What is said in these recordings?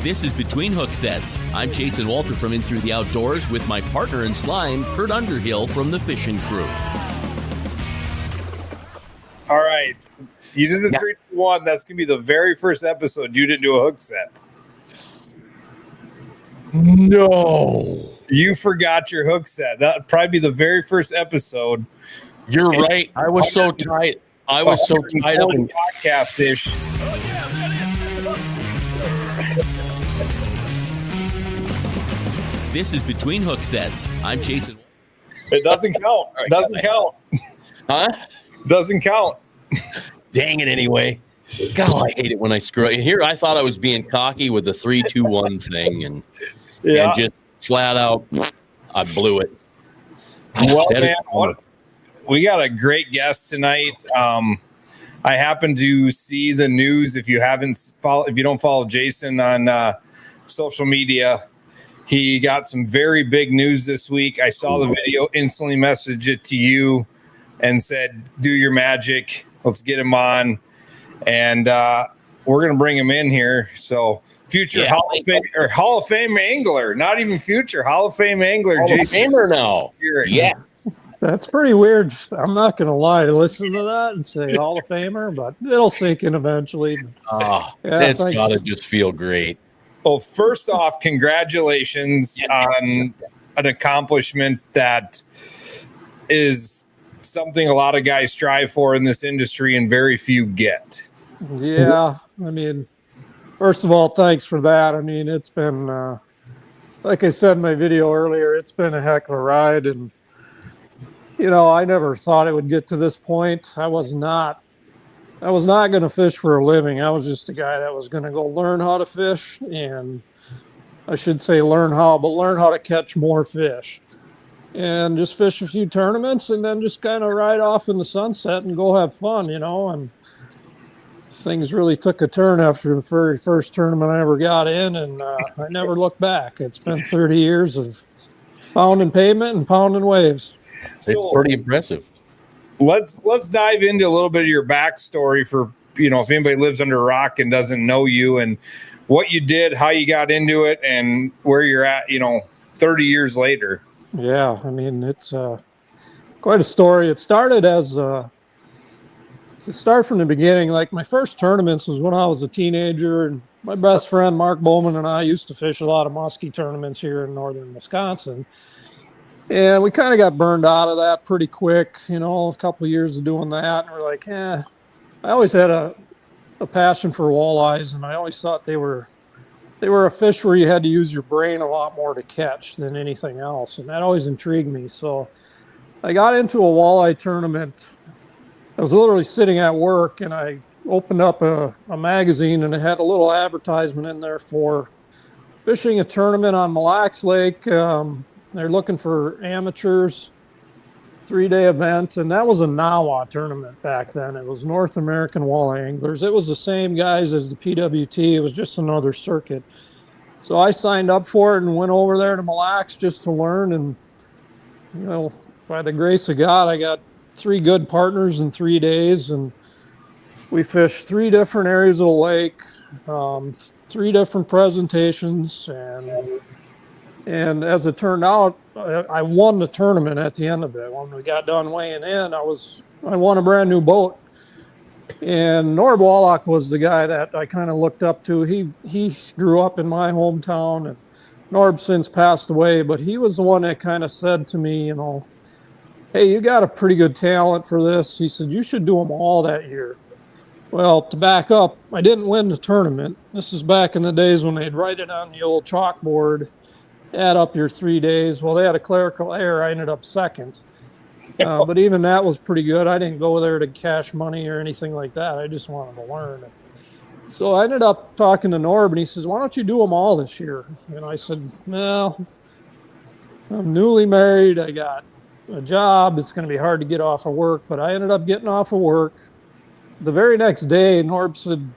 This is Between Hooksets. I'm Jason Walter from In Through the Outdoors with my partner in slime, Kurt Underhill from the Fishing Crew. All right. You did the 3, 2, 1. That's going to be the very first episode you didn't do a hook set. No. You forgot your hook set. That would probably be the very first episode. You're right. I was so tight. I was so tied up in podcast fish. This is Between Hooksets. I'm Jason. It doesn't count. Doesn't count. Huh? Doesn't count. Dang it anyway. God, I hate it when I screw it. Here, I thought I was being cocky with the 3, 2, 1 thing, and just flat out, I blew it. Well, man, we got a great guest tonight. I happened to see the news. If you don't follow Jason on social media, he got some very big news this week. I saw the video, instantly messaged it to you, and said, "Do your magic. Let's get him on." And we're going to bring him in here. So future Hall of Fame angler, not even future Hall of Fame angler. Hall of Famer now. Yeah. That's pretty weird. I'm not going to lie to listen to that and say Hall of Famer, but it'll sink in eventually. It's got to just feel great. Well, first off, congratulations on an accomplishment that is something a lot of guys strive for in this industry and very few get. Yeah. I mean, first of all, thanks for that. I mean, it's been, like I said in my video earlier, it's been a heck of a ride. And, you know, I never thought it would get to this point. I was not going to fish for a living. I was just a guy that was going to go learn how to fish, and I should say learn how to catch more fish and just fish a few tournaments and then just kind of ride off in the sunset and go have fun, you know. And things really took a turn after the very first tournament I ever got in, and I never looked back. It's been 30 years of pounding pavement and pounding waves. It's pretty impressive. Let's dive into a little bit of your backstory for, you know, if anybody lives under a rock and doesn't know you, and what you did, how you got into it, and where you're at, you know, 30 years later. Yeah, I mean, it's quite a story. It started from the beginning. Like, my first tournaments was when I was a teenager, and my best friend Mark Bowman and I used to fish a lot of muskie tournaments here in northern Wisconsin. And we kind of got burned out of that pretty quick, you know, a couple of years of doing that. And we're like, I always had a passion for walleyes, and I always thought they were a fish where you had to use your brain a lot more to catch than anything else. And that always intrigued me. So I got into a walleye tournament. I was literally sitting at work, and I opened up a magazine, and it had a little advertisement in there for fishing a tournament on Mille Lacs Lake. They're looking for amateurs, 3-day event, and that was a NAWA tournament back then. It was North American Walleye Anglers. It was the same guys as the PWT. It was just another circuit. So I signed up for it and went over there to Mille Lacs just to learn. And, you know, by the grace of God, I got 3 good partners in 3 days, and we fished 3 different areas of the lake, 3 different presentations, and as it turned out, I won the tournament at the end of it. When we got done weighing in, I won a brand new boat. And Norb Wallach was the guy that I kind of looked up to. He grew up in my hometown, and Norb since passed away, but he was the one that kind of said to me, you know, "Hey, you got a pretty good talent for this." He said, "You should do them all that year." Well, to back up, I didn't win the tournament. This is back in the days when they'd write it on the old chalkboard, add up your 3 days. Well, they had a clerical error. I ended up second. But even that was pretty good. I didn't go there to cash money or anything like that. I just wanted to learn. So I ended up talking to Norb, and he says, "Why don't you do them all this year?" And I said, "Well, I'm newly married. I got a job. It's going to be hard to get off of work." But I ended up getting off of work. The very next day, Norb said,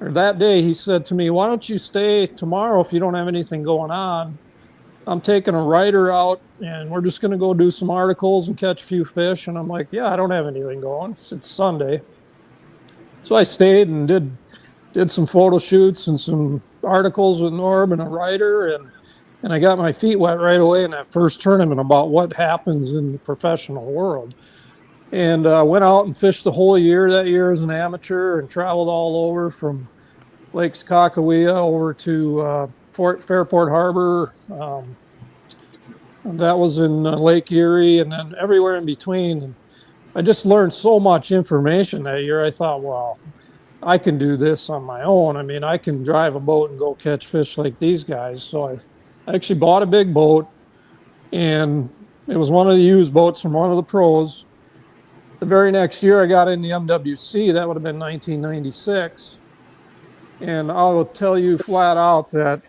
or that day, he said to me, "Why don't you stay tomorrow if you don't have anything going on? I'm taking a writer out, and we're just going to go do some articles and catch a few fish." And I'm like, "Yeah, I don't have anything going. It's Sunday." So I stayed and did some photo shoots and some articles with Norm and a writer, and I got my feet wet right away in that first tournament about what happens in the professional world. And went out and fished the whole year that year as an amateur and traveled all over from Lake Sakakawea over to Fairport Harbor. That was in Lake Erie, and then everywhere in between. And I just learned so much information that year. I thought, well, I can do this on my own. I mean, I can drive a boat and go catch fish like these guys. So I actually bought a big boat, and it was one of the used boats from one of the pros. The very next year I got in the MWC. That would have been 1996. And I will tell you flat out that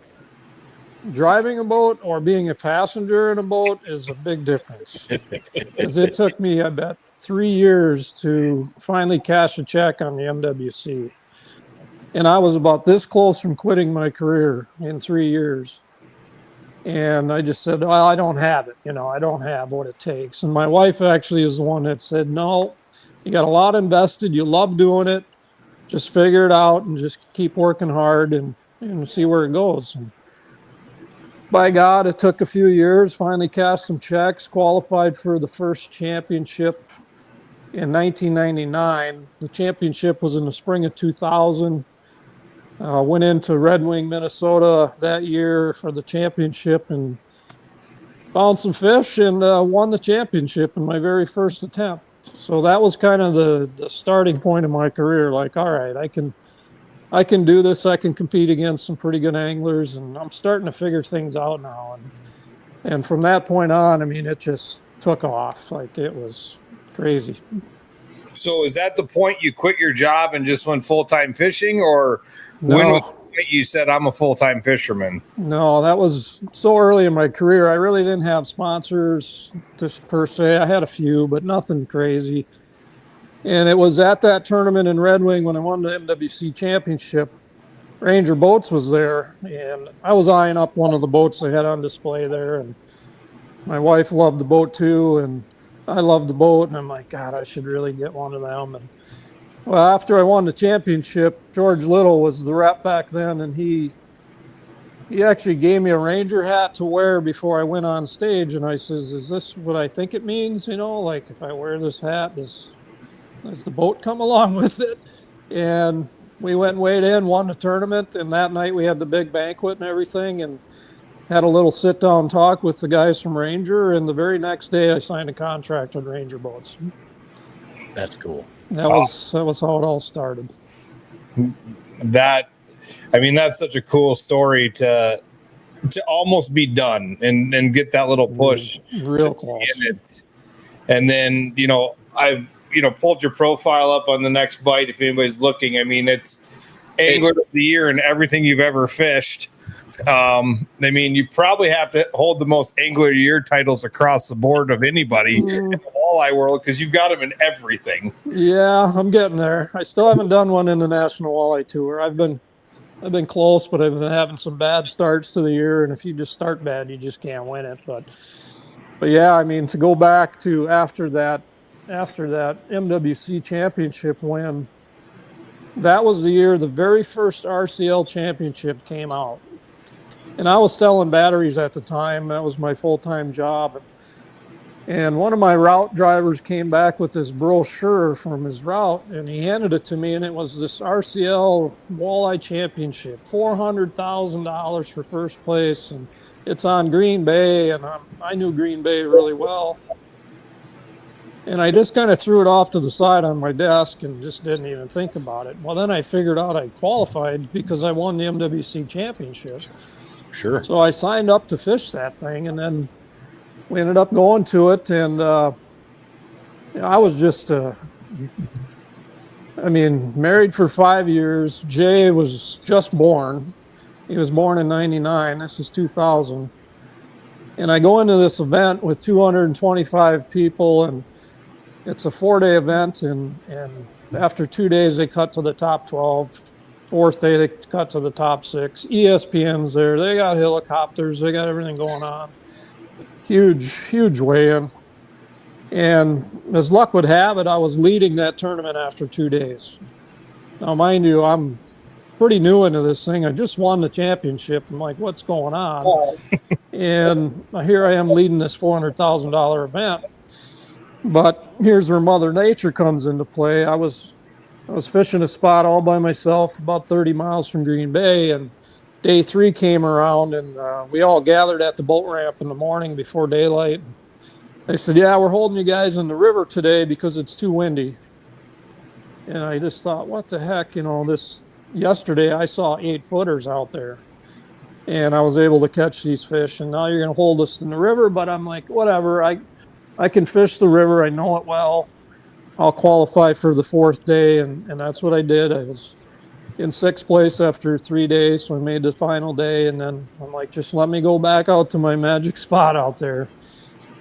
driving a boat or being a passenger in a boat is a big difference. Because it took me, I bet, 3 years to finally cash a check on the MWC. And I was about this close from quitting my career in 3 years. And I just said, well, I don't have it. I don't have what it takes. And my wife actually is the one that said, no, you got a lot invested. You love doing it. Just figure it out and just keep working hard and see where it goes. And by God, it took a few years, finally cashed some checks, qualified for the first championship in 1999. The championship was in the spring of 2000. Went into Red Wing, Minnesota that year for the championship and found some fish and won the championship in my very first attempt. So that was kind of the starting point of my career. Like, all right, I can do this. I can compete against some pretty good anglers, and I'm starting to figure things out now. And from that point on, I mean, it just took off. Like, it was crazy. So is that the point you quit your job and just went full-time fishing, or no. When was the point you said I'm a full-time fisherman? No, that was so early in my career. I really didn't have sponsors just per se. I had a few, but nothing crazy. And it was at that tournament in Red Wing when I won the MWC championship. Ranger Boats was there, and I was eyeing up one of the boats they had on display there. And my wife loved the boat too, and I loved the boat. And I'm like, God, I should really get one of them. And well, after I won the championship, George Little was the rep back then, and he actually gave me a Ranger hat to wear before I went on stage. And I says, is this what I think it means? Like if I wear this hat, does the boat come along with it? And we went and weighed in, won the tournament. And that night we had the big banquet and everything and had a little sit down talk with the guys from Ranger. And the very next day I signed a contract with Ranger Boats. That's cool. That was how it all started. That's such a cool story to almost be done and get that little push real close. And then, I've, pulled your profile up on the Next Bite if anybody's looking. I mean, it's Angler of the Year and everything you've ever fished. You probably have to hold the most Angler of the Year titles across the board of anybody in the walleye world because you've got them in everything. Yeah, I'm getting there. I still haven't done one in the National Walleye Tour. I've been close, but I've been having some bad starts to the year, and if you just start bad, you just can't win it. But yeah, to go back to after that MWC championship win, that was the year the very first RCL championship came out. And I was selling batteries at the time. That was my full-time job. And one of my route drivers came back with this brochure from his route, and he handed it to me, and it was this RCL Walleye Championship, $400,000 for first place. And it's on Green Bay, and I knew Green Bay really well. And I just kind of threw it off to the side on my desk and just didn't even think about it. Well, then I figured out I qualified because I won the MWC championship. Sure. So I signed up to fish that thing, and then we ended up going to it. And I was just, married for 5 years. Jay was just born. He was born in 99. This is 2000. And I go into this event with 225 people, and it's a 4-day event, and after 2 days, they cut to the top 12. Fourth day, they cut to the top 6. ESPN's there. They got helicopters. They got everything going on. Huge weigh-in. And as luck would have it, I was leading that tournament after 2 days. Now, mind you, I'm pretty new into this thing. I just won the championship. I'm like, what's going on? And here I am leading this $400,000 event. But here's where Mother Nature comes into play. I was fishing a spot all by myself about 30 miles from Green Bay, and day 3 came around, and we all gathered at the boat ramp in the morning before daylight. They said, yeah, we're holding you guys in the river today because it's too windy. And I just thought, what the heck, yesterday I saw 8-footers out there, and I was able to catch these fish, and now you're going to hold us in the river. But I'm like, whatever, I can fish the river. I know it well. I'll qualify for the 4th day, and that's what I did. I was in 6th place after 3 days, so I made the final day, and then I'm like, just let me go back out to my magic spot out there.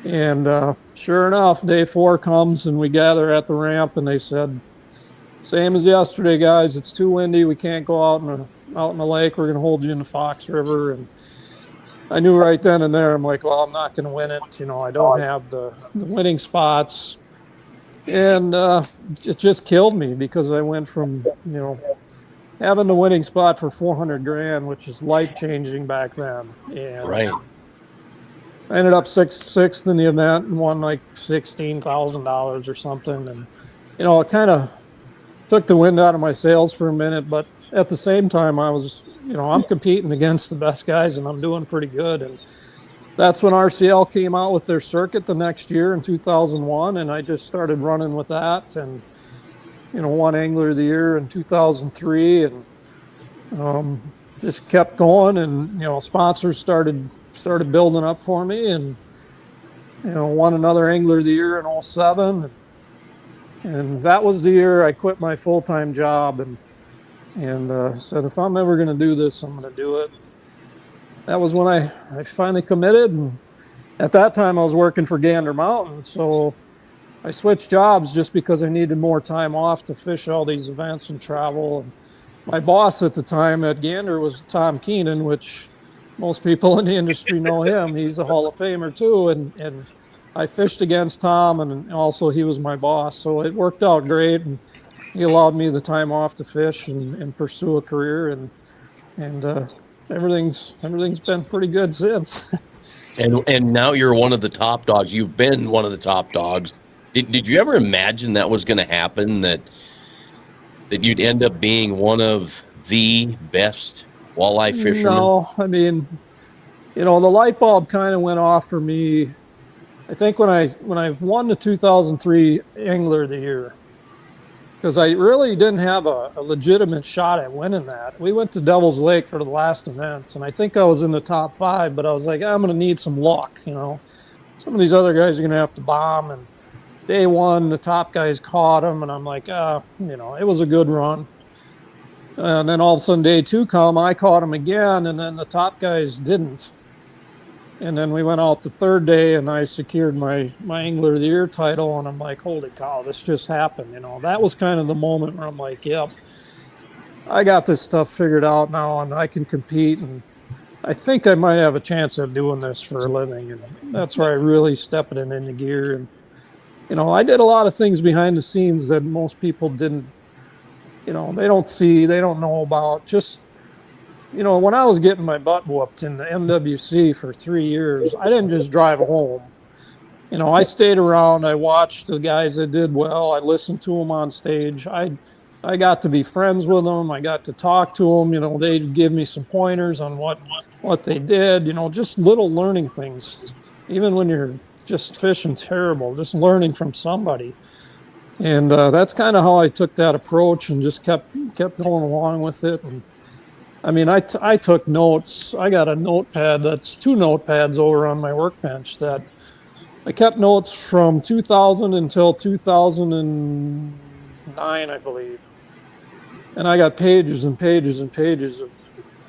And sure enough, day 4 comes, and we gather at the ramp, and they said, same as yesterday, guys, it's too windy. We can't go out in the lake. We're going to hold you in the Fox River. And I knew right then and there, I'm like, well, I'm not going to win it. I don't have the winning spots. And it just killed me, because I went from, having the winning spot for $400,000, which is life-changing back then. And right. I ended up sixth in the event and won like $16,000 or something. And, it kind of took the wind out of my sails for a minute, but at the same time, I was, I'm competing against the best guys, and I'm doing pretty good. And that's when RCL came out with their circuit the next year in 2001, and I just started running with that, and won Angler of the Year in 2003, and just kept going, and sponsors started building up for me, and won another Angler of the Year in 2007, and that was the year I quit my full-time job and said, if I'm ever going to do this, I'm going to do it. That was when I finally committed, and at that time I was working for Gander Mountain, so I switched jobs just because I needed more time off to fish all these events and travel. And my boss at the time at Gander was Tom Keenan, which most people in the industry know him. He's a Hall of Famer too, and I fished against Tom, and also he was my boss, so it worked out great, and he allowed me the time off to fish and pursue a career, and everything's been pretty good since. And now you're one of the top dogs. You've been one of the top dogs. Did you ever imagine that was going to happen, that you'd end up being one of the best walleye fishermen? No, I mean, the light bulb kind of went off for me, I think, when I won the 2003 Angler of the Year, because I really didn't have a legitimate shot at winning that. We went to Devil's Lake for the last event, and I think I was in the top 5, but I was like, I'm going to need some luck, Some of these other guys are going to have to bomb, and day 1, the top guys caught them, and I'm like, it was a good run. And then all of a sudden, day 2 come, I caught them again, and then the top guys didn't. And then we went out the 3rd day, and I secured my Angler of the Year title, and I'm like, holy cow, this just happened. That was kind of the moment where I'm like, yep, I got this stuff figured out now, and I can compete, and I think I might have a chance of doing this for a living. And that's where I really stepped it into gear. And I did a lot of things behind the scenes that most people didn't, they don't see, they don't know about. Just, when I was getting my butt whooped in the MWC for 3 years, I didn't just drive home. I stayed around. I watched the guys that did well. I listened to them on stage. I got to be friends with them. I got to talk to them. They'd give me some pointers on what they did, just little learning things. Even when you're just fishing terrible, just learning from somebody. And that's kind of how I took that approach, and just kept going along with it. And I mean, I took notes. I got a notepad that's 2 notepads over on my workbench that I kept notes from 2000 until 2009, I believe. And I got pages and pages and pages of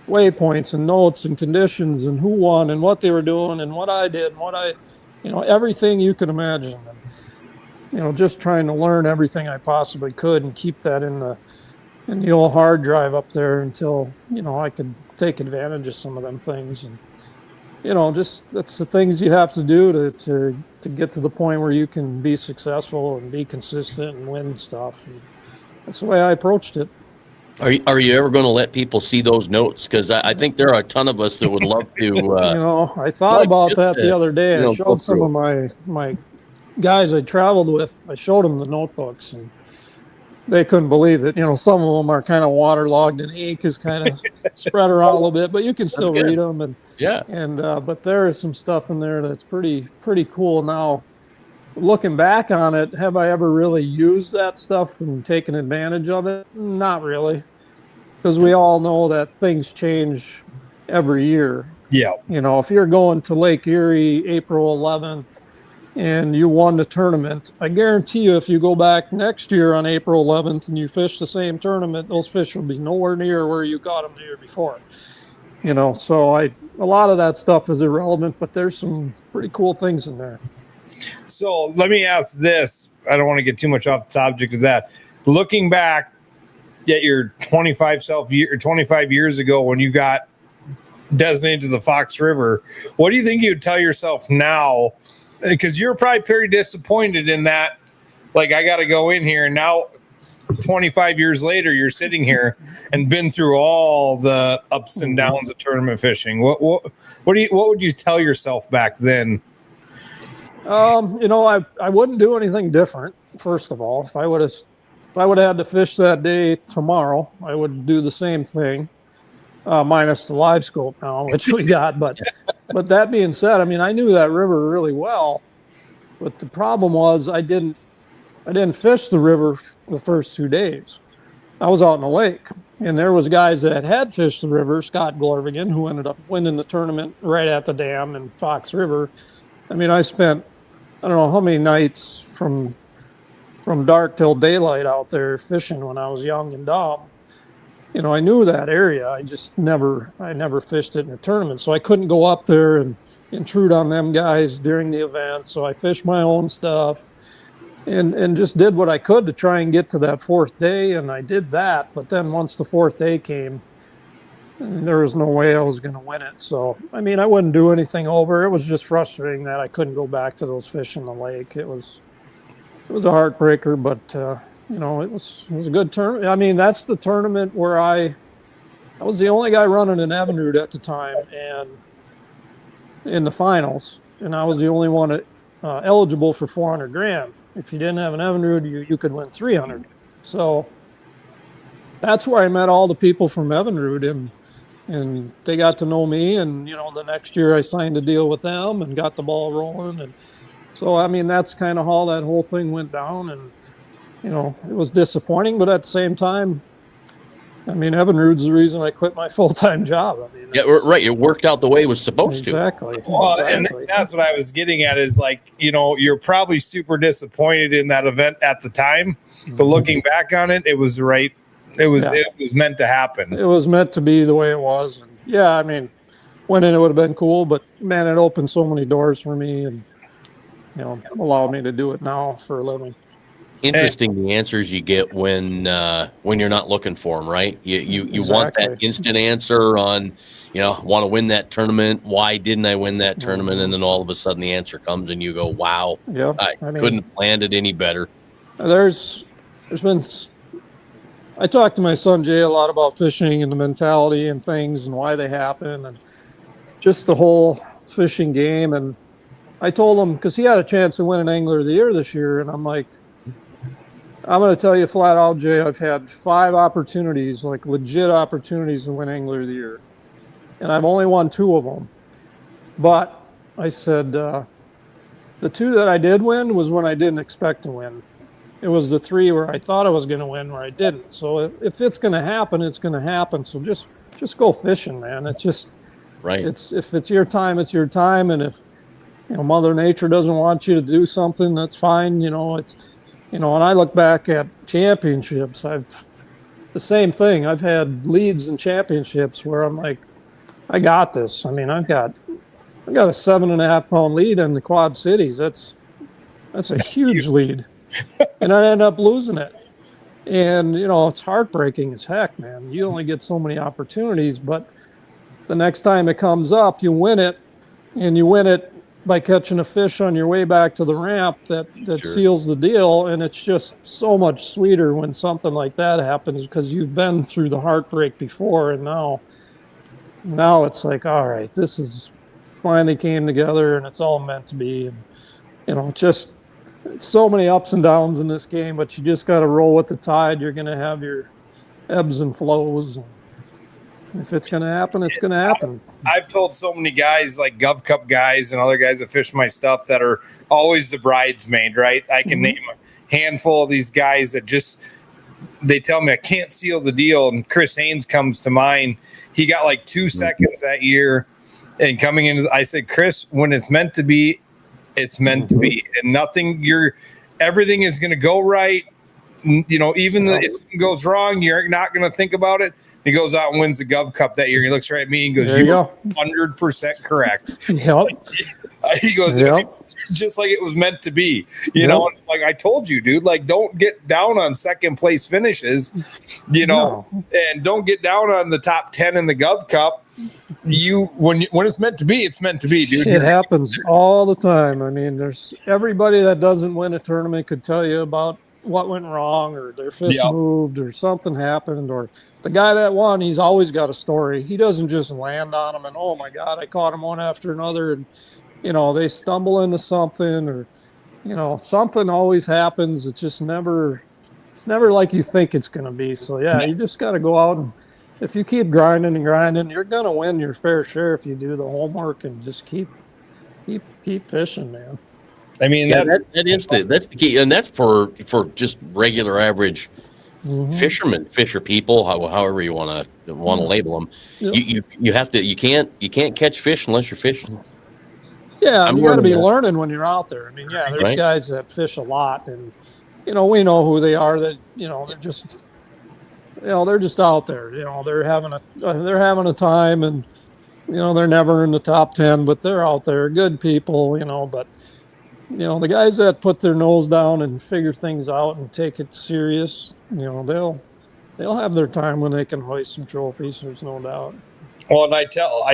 waypoints and notes and conditions and who won and what they were doing and what I did and what everything you could imagine. And, just trying to learn everything I possibly could and keep that in the old hard drive up there until, I could take advantage of some of them things. And, just that's the things you have to do to get to the point where you can be successful and be consistent and win stuff. And that's the way I approached it. Are you ever going to let people see those notes? Because I think there are a ton of us that would love to. I thought about that the other day. I showed some of my guys I traveled with. I showed them the notebooks, and they couldn't believe it. Some of them are kind of waterlogged, and ink is kind of spread around a little bit, but you can still read them. And but there is some stuff in there that's pretty cool. Now, looking back on it, have I ever really used that stuff and taken advantage of it? Not really, because we all know that things change every year. Yeah. If you're going to Lake Erie April 11th and you won the tournament, I guarantee you if you go back next year on April 11th and you fish the same tournament, those fish will be nowhere near where you got them the year before. So a lot of that stuff is irrelevant, but there's some pretty cool things in there. So let me ask this. I don't want to get too much off the subject of that. Looking back at your 25 years ago when you got designated to the Fox River, what do you think you'd tell yourself now? Because you're probably pretty disappointed in that. Like, I got to go in here, and now 25 years later, you're sitting here and been through all the ups and downs of tournament fishing. What would you tell yourself back then? I wouldn't do anything different. First of all, if I would have had to fish that day tomorrow, I would do the same thing, minus the live scope now, which we got. But that being said, I knew that river really well. But the problem was I didn't fish the river the first 2 days. I was out in the lake, and there was guys that had fished the river, Scott Glorvigan, who ended up winning the tournament right at the dam in Fox River. I spent, I don't know how many nights from dark till daylight out there fishing when I was young and dumb. I knew that area. I just never fished it in a tournament. So I couldn't go up there and intrude on them guys during the event. So I fished my own stuff and just did what I could to try and get to that fourth day. And I did that. But then once the fourth day came, there was no way I was going to win it. So, I wouldn't do anything over. It was just frustrating that I couldn't go back to those fish in the lake. It was a heartbreaker, but, it was a good tournament. That's the tournament where I was the only guy running an Evinrude at the time and in the finals. And I was the only one eligible for 400 grand. If you didn't have an Evinrude, you could win 300. So that's where I met all the people from Evinrude, and they got to know me. And, the next year I signed a deal with them and got the ball rolling. And so, that's kind of how that whole thing went down. And, it was disappointing, but at the same time, Evinrude's the reason I quit my full-time job. Yeah, right. It worked out the way it was supposed to. Exactly. Well, and that's what I was getting at is you're probably super disappointed in that event at the time, but looking back on it, it was right. It was meant to happen. It was meant to be the way it was. And winning it would have been cool, but man, it opened so many doors for me and, allowed me to do it now for a living. Interesting the answers you get when you're not looking for them, right? You Exactly. want that instant answer on, want to win that tournament. Why didn't I win that tournament? And then all of a sudden the answer comes and you go, wow, I couldn't have planned it any better. There's been, I talked to my son Jay a lot about fishing and the mentality and things and why they happen and just the whole fishing game. And I told him, because he had a chance to win an Angler of the Year this year, and I'm like, I'm going to tell you flat out, Jay, I've had 5 opportunities, like legit opportunities to win Angler of the Year. And I've only won 2 of them. But I said, the 2 that I did win was when I didn't expect to win. It was the 3 where I thought I was going to win where I didn't. So if it's going to happen, it's going to happen. So just go fishing, man. It's just, right. If it's your time, it's your time. And if, Mother Nature doesn't want you to do something, that's fine. When I look back at championships, the same thing. I've had leads in championships where I'm like, I got this. I've got a 7.5 pound lead in the Quad Cities. That's a huge lead. And I end up losing it. And, it's heartbreaking as heck, man. You only get so many opportunities, but the next time it comes up, you win it, and you win it by catching a fish on your way back to the ramp that seals the deal. And it's just so much sweeter when something like that happens because you've been through the heartbreak before. And now it's like, all right, this is finally came together and it's all meant to be. And, just it's so many ups and downs in this game, but you just got to roll with the tide. You're going to have your ebbs and flows. If it's going to happen, it's going to happen. I've told so many guys, like Gov Cup guys and other guys that fish my stuff, that are always the bridesmaid, right? I can name a handful of these guys that they tell me I can't seal the deal. And Chris Haynes comes to mind. He got like 2 seconds that year. And coming into, I said, Chris, when it's meant to be, it's meant to be. And everything is going to go right. Even if it goes wrong, you're not going to think about it. He goes out and wins the Gov Cup that year. He looks right at me and goes, "You're 100% correct." Yep. He goes, just like it was meant to be. You know, like I told you, dude, like don't get down on second place finishes, and don't get down on the top 10 in the Gov Cup. When it's meant to be, it's meant to be, dude. It happens all the time. I mean, there's everybody that doesn't win a tournament could tell you about what went wrong, or their fish moved, or something happened, or the guy that won, he's always got a story. He doesn't just land on them and, oh my God, I caught him one after another. And, they stumble into something, or, something always happens. It's never like you think it's going to be. So you just got to go out, and if you keep grinding and grinding, you're going to win your fair share if you do the homework and just keep fishing, man. I mean, that's the key, and that's for just regular average fishermen, fisher people, however you want to label them. Yep. You can't catch fish unless you're fishing. Yeah, you got to be learning when you're out there. I mean, there's guys that fish a lot, and we know who they are. That they're just they're just out there. They're having a time, and they're never in the top 10, but they're out there, good people. But the guys that put their nose down and figure things out and take it serious, they'll have their time when they can hoist some trophies. There's no doubt. Well, and I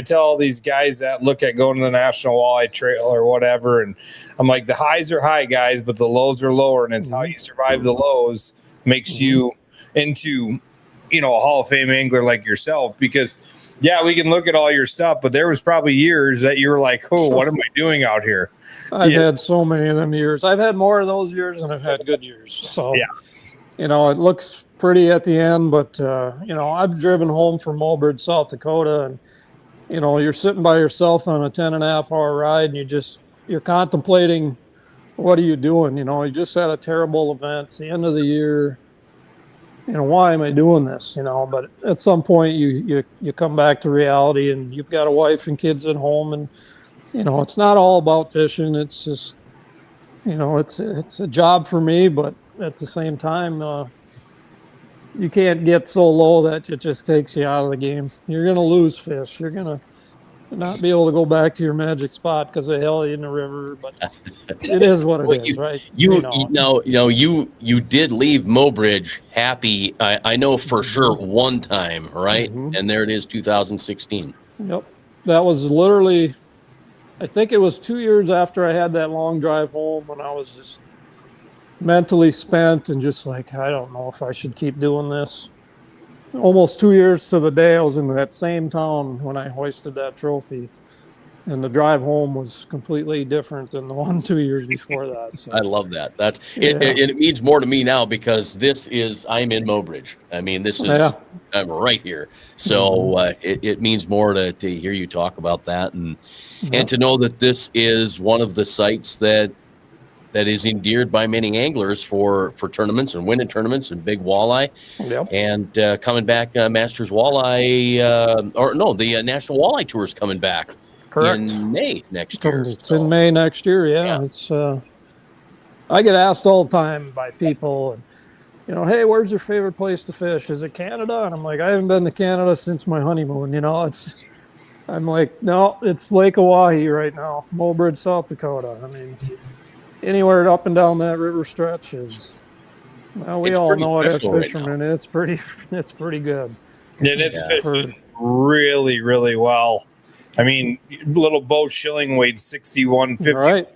tell these guys that look at going to the National Walleye Trail or whatever, and I'm like, the highs are high, guys, but the lows are lower, and it's how you survive the lows makes you into, a Hall of Fame angler like yourself. Because, we can look at all your stuff, but there was probably years that you were like, oh, what am I doing out here? I've had so many of them years. I've had more of those years than I've had good years. So, it looks pretty at the end, but, I've driven home from Mulbridge, South Dakota, and, you're sitting by yourself on a 10.5-hour ride, and you're contemplating, what are you doing? You just had a terrible event. It's the end of the year. Why am I doing this? But at some point you come back to reality, and you've got a wife and kids at home, and, it's not all about fishing. It's just, it's a job for me, but at the same time, you can't get so low that it just takes you out of the game. You're going to lose fish. You're going to not be able to go back to your magic spot because they held you in the river, but it is what it is, right? You did leave Mobridge happy. I know for sure one time, right? And there it is, 2016. Yep. That was literally, I think it was 2 years after I had that long drive home, when I was just mentally spent and just like, I don't know if I should keep doing this. Almost 2 years to the day, I was in that same town when I hoisted that trophy, and the drive home was completely different than the one 2 years before that. So, I love that. It means more to me now, because I'm in Mobridge. I mean, I'm right here. So it means more to hear you talk about that, and to know that this is one of the sites that is endeared by many anglers for tournaments and winning tournaments and big walleye. Yep. And coming back, Masters Walleye, the National Walleye Tour is coming back. Correct. In May next year. It's in May next year, yeah. It's I get asked all the time by people, and hey, where's your favorite place to fish? Is it Canada? And I'm like, I haven't been to Canada since my honeymoon. I'm like, no, it's Lake Oahe right now, Mulbridge, South Dakota. I mean, anywhere up and down that river stretch is, we all know it as fishermen. Right, it's pretty good. And it's fished really, really well. I mean, little Bo Schilling weighed 61.50 Right.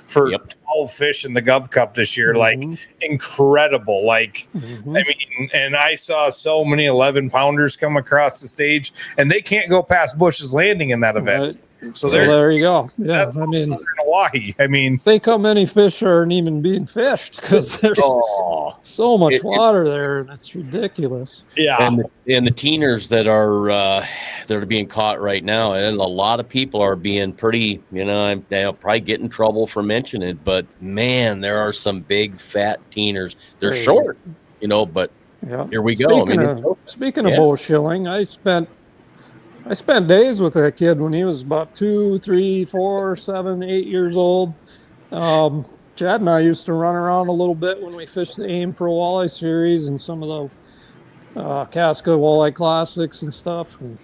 for 12 fish in the Gov Cup this year. Like, incredible. Like, I mean, and I saw so many 11-pounders come across the stage, and they can't go past Bush's Landing in that event. Right. So there you go. Yeah, that's southern Hawaii. I mean, think how many fish aren't even being fished because there's so much water there, and it's ridiculous. Yeah, and the teeners that are being caught right now, and a lot of people are being pretty. They'll probably get in trouble for mentioning it, but man, there are some big fat teeners. They're Crazy. short, but here we go. Speaking of Bo Schilling, I spent days with that kid when he was about 2, 3, 4, 7, 8 years old. Chad and I used to run around a little bit when we fished the AIM Pro Walleye Series and some of the Casca Walleye Classics and stuff. And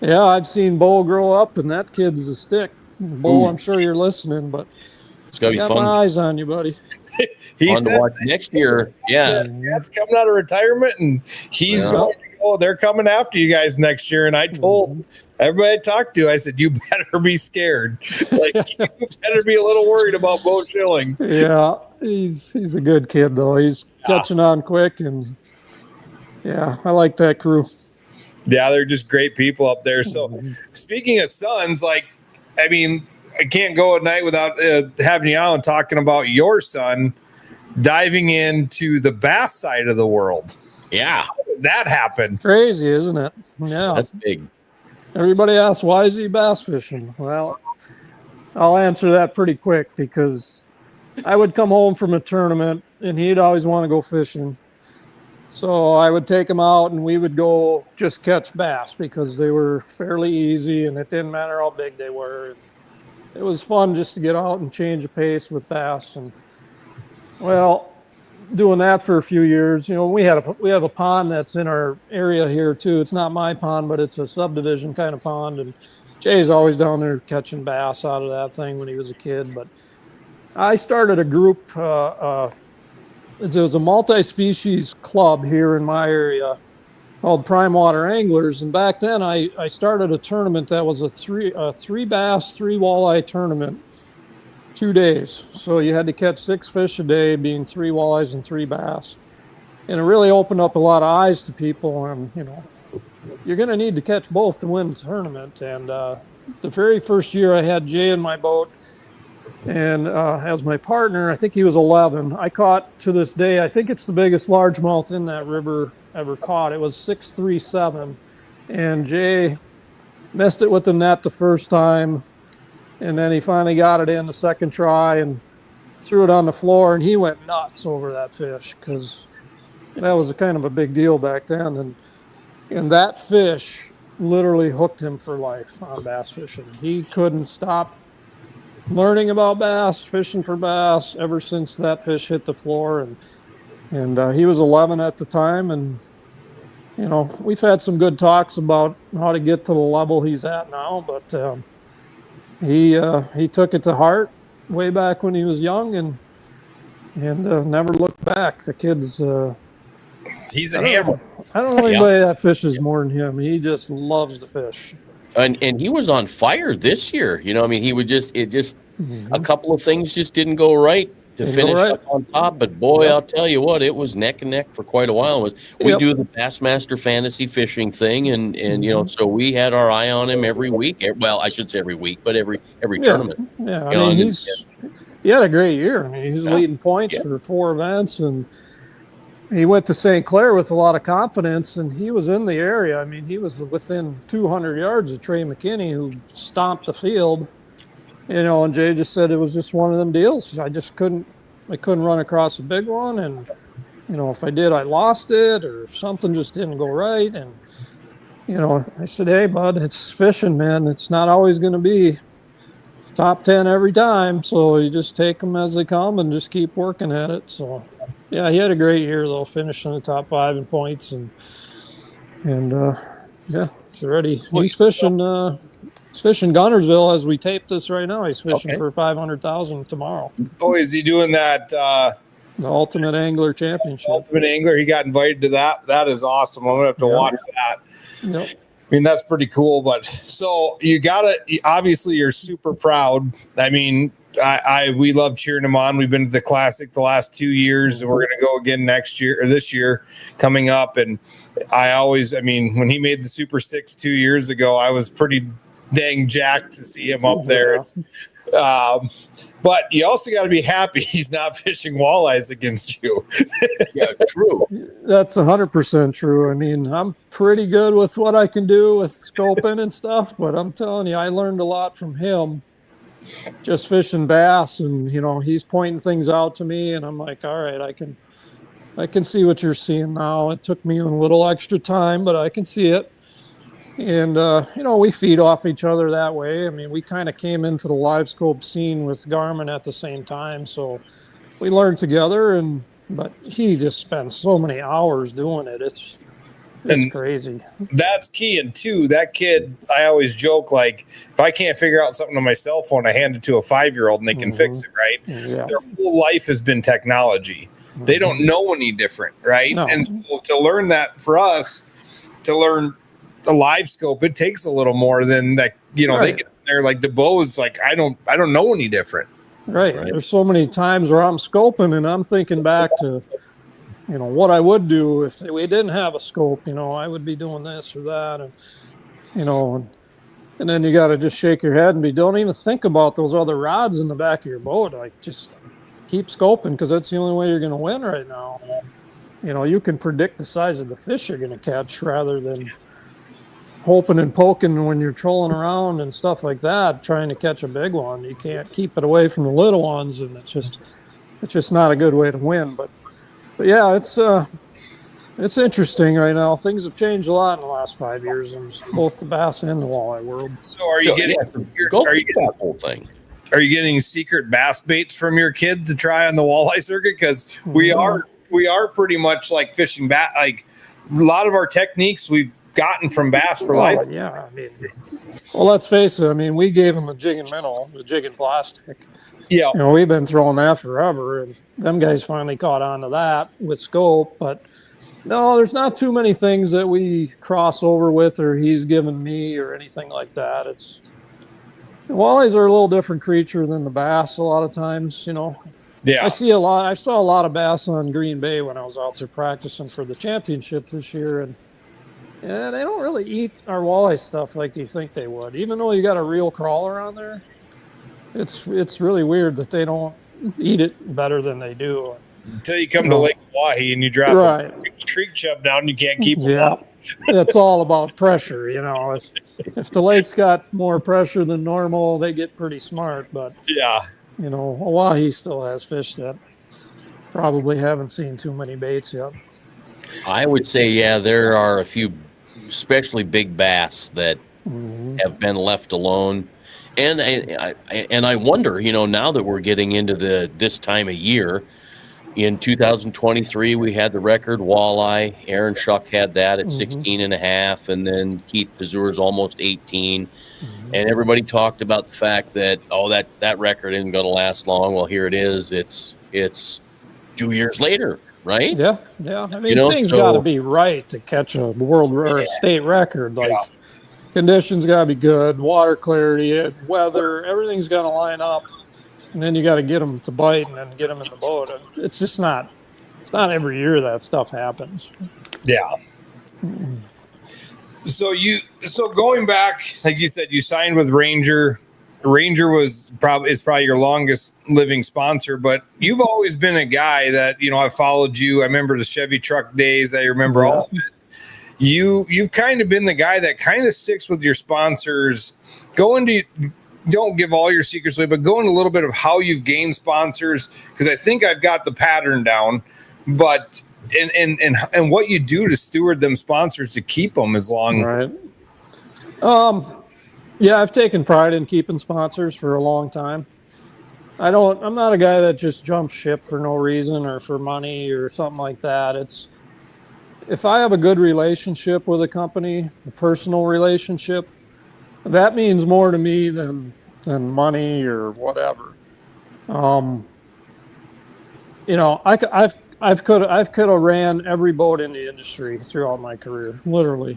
yeah, I've seen Bo grow up, and that kid's a stick. Bo, I'm sure you're listening, but it's gonna be got fun. my eyes on you, buddy. He said to watch next year. Yeah, Dad's coming out of retirement, and he's going to go. They're coming after you guys next year. And I told everybody I talked to, I said, you better be scared. Like, you better be a little worried about Bo Schilling. Yeah, he's a good kid though. He's catching on quick, and yeah, I like that crew. Yeah, they're just great people up there. So, speaking of sons, like, I mean, I can't go a night without having you on talking about your son diving into the bass side of the world. Yeah. How did that happened? Crazy, isn't it? Yeah. That's big. Everybody asks, why is he bass fishing? Well, I'll answer that pretty quick because I would come home from a tournament and he'd always want to go fishing. So I would take him out and we would go just catch bass because they were fairly easy and it didn't matter how big they were. It was fun just to get out and change the pace with bass. And well, doing that for a few years, we have a pond that's in our area here too. It's not my pond, but it's a subdivision kind of pond. And Jay's always down there catching bass out of that thing when he was a kid. But I started a group. It was a multi-species club here in my area called Prime Water Anglers. And back then I started a tournament that was a three bass, 3 walleye tournament, 2 days. So you had to catch 6 fish a day, being 3 walleyes and 3 bass. And it really opened up a lot of eyes to people. And, you're going to need to catch both to win the tournament. And the very first year I had Jay in my boat and as my partner, I think he was 11. I caught, to this day, I think it's the biggest largemouth in that river ever caught. It was 637. And Jay missed it with the net the first time. And then he finally got it in the second try and threw it on the floor. And he went nuts over that fish because that was a kind of a big deal back then. And that fish literally hooked him for life on bass fishing. He couldn't stop learning about bass, fishing for bass ever since that fish hit the floor. And he was 11 at the time. And, we've had some good talks about how to get to the level he's at now. But he took it to heart way back when he was young and never looked back. The kid's he's a hammer. I don't know anybody that fishes more than him. He just loves to fish. And he was on fire this year. He would a couple of things just didn't go right to finish up on top. But boy, I'll tell you what, it was neck and neck for quite a while. We do the Bassmaster Fantasy Fishing thing, and so we had our eye on him every week. Well, I should say every week, but every tournament. Yeah, I mean, he had a great year. I mean, he's leading points for 4 events, and he went to St. Clair with a lot of confidence, and he was in the area. I mean, he was within 200 yards of Trey McKinney, who stomped the field. And Jay just said it was just one of them deals. I couldn't run across a big one, and if I did, I lost it, or something just didn't go right. And I said, hey, bud, it's fishing, man. It's not always going to be top 10 every time, so you just take them as they come and just keep working at it. So yeah, he had a great year though, finishing the top 5 in points, and he's ready. He's fishing. He's fishing Gunnersville as we tape this right now. He's fishing for $500,000 tomorrow. Oh, is he doing that? The Ultimate Angler Championship. Ultimate Angler. He got invited to that. That is awesome. I'm gonna have to watch that. Yep. mean, that's pretty cool. But so obviously you're super proud. I mean, we love cheering him on. We've been to the Classic the last 2 years, and we're going to go again next year or this year coming up. And when he made the Super 6 2 years ago, I was pretty dang jacked to see him up there. But you also got to be happy he's not fishing walleyes against you. Yeah, true. That's 100% true. I mean, I'm pretty good with what I can do with scoping and stuff, but I'm telling you, I learned a lot from him just fishing bass, and he's pointing things out to me, and I'm like, all right, I can see what you're seeing now. It took me a little extra time, but I can see it. And, we feed off each other that way. I mean, we kind of came into the live scope scene with Garmin at the same time. So we learned together, but he just spends so many hours doing it. It's crazy. That's key. And two, that kid, I always joke, like, if I can't figure out something on my cell phone, I hand it to a 5-year-old and they can fix it, right? Yeah. Their whole life has been technology. They don't know any different, right? No. And so to learn that for us, to learn the live scope, it takes a little more than that. Right. They get there like the bows, like I don't know any different. Right. There's so many times where I'm scoping and I'm thinking back to, what I would do if we didn't have a scope. I would be doing this or that, and then you got to just shake your head and don't even think about those other rods in the back of your boat. Like, just keep scoping, because that's the only way you're going to win right now. You can predict the size of the fish you're going to catch rather than hoping and poking when you're trolling around and stuff like that, trying to catch a big one. You can't keep it away from the little ones, and it's just not a good way to win. But yeah, it's interesting right now. Things have changed a lot in the last 5 years in both the bass and the walleye world. So are you getting that whole thing? Are you getting secret bass baits from your kid to try on the walleye circuit? Because we are pretty much like fishing bass. Like, a lot of our techniques we've gotten from bass for life. Yeah, I mean, well, let's face it. I mean, we gave them the jig and minnow, the jig and plastic. Yeah, we've been throwing that forever, and them guys finally caught on to that with scope. But no, there's not too many things that we cross over with, or he's given me, or anything like that. The walleyes are a little different creature than the bass a lot of times. Yeah, I saw a lot of bass on Green Bay when I was out there practicing for the championship this year, and they don't really eat our walleye stuff like you think they would. Even though you got a real crawler on there, it's really weird that they don't eat it better than they do. Until you come to Lake Hawaii and you drop a creek chub down, you can't keep them up. It's all about pressure. If the lake's got more pressure than normal, they get pretty smart. But Hawaii still has fish that probably haven't seen too many baits yet. I would say, there are a few, especially big bass, that have been left alone. And I wonder, now that we're getting into this time of year, in 2023, we had the record walleye. Aaron Shuck had that at 16 and a half, and then Keith Pazur's almost 18. And everybody talked about the fact that, that record isn't going to last long. Well, here it is. It's 2 years later. Right? Yeah. I mean, things got to be right to catch a world or a state record. Like, conditions got to be good, water clarity, weather, everything's got to line up. And then you got to get them to bite and then get them in the boat. It's just not. It's not every year that stuff happens. Yeah. So going back, like you said, you signed with Ranger. Ranger is probably your longest living sponsor, but you've always been a guy that, I've followed you. I remember the Chevy truck days. I remember all of it. You've kind of been the guy that kind of sticks with your sponsors. Don't give all your secrets away, but go into a little bit of how you've gained sponsors, because I think I've got the pattern down, but and what you do to steward them sponsors to keep them as long. Right. Yeah, I've taken pride in keeping sponsors for a long time. I'm not a guy that just jumps ship for no reason or for money or something like that. If I have a good relationship with a company, a personal relationship, that means more to me than money or whatever. I've could have ran every boat in the industry throughout my career, literally.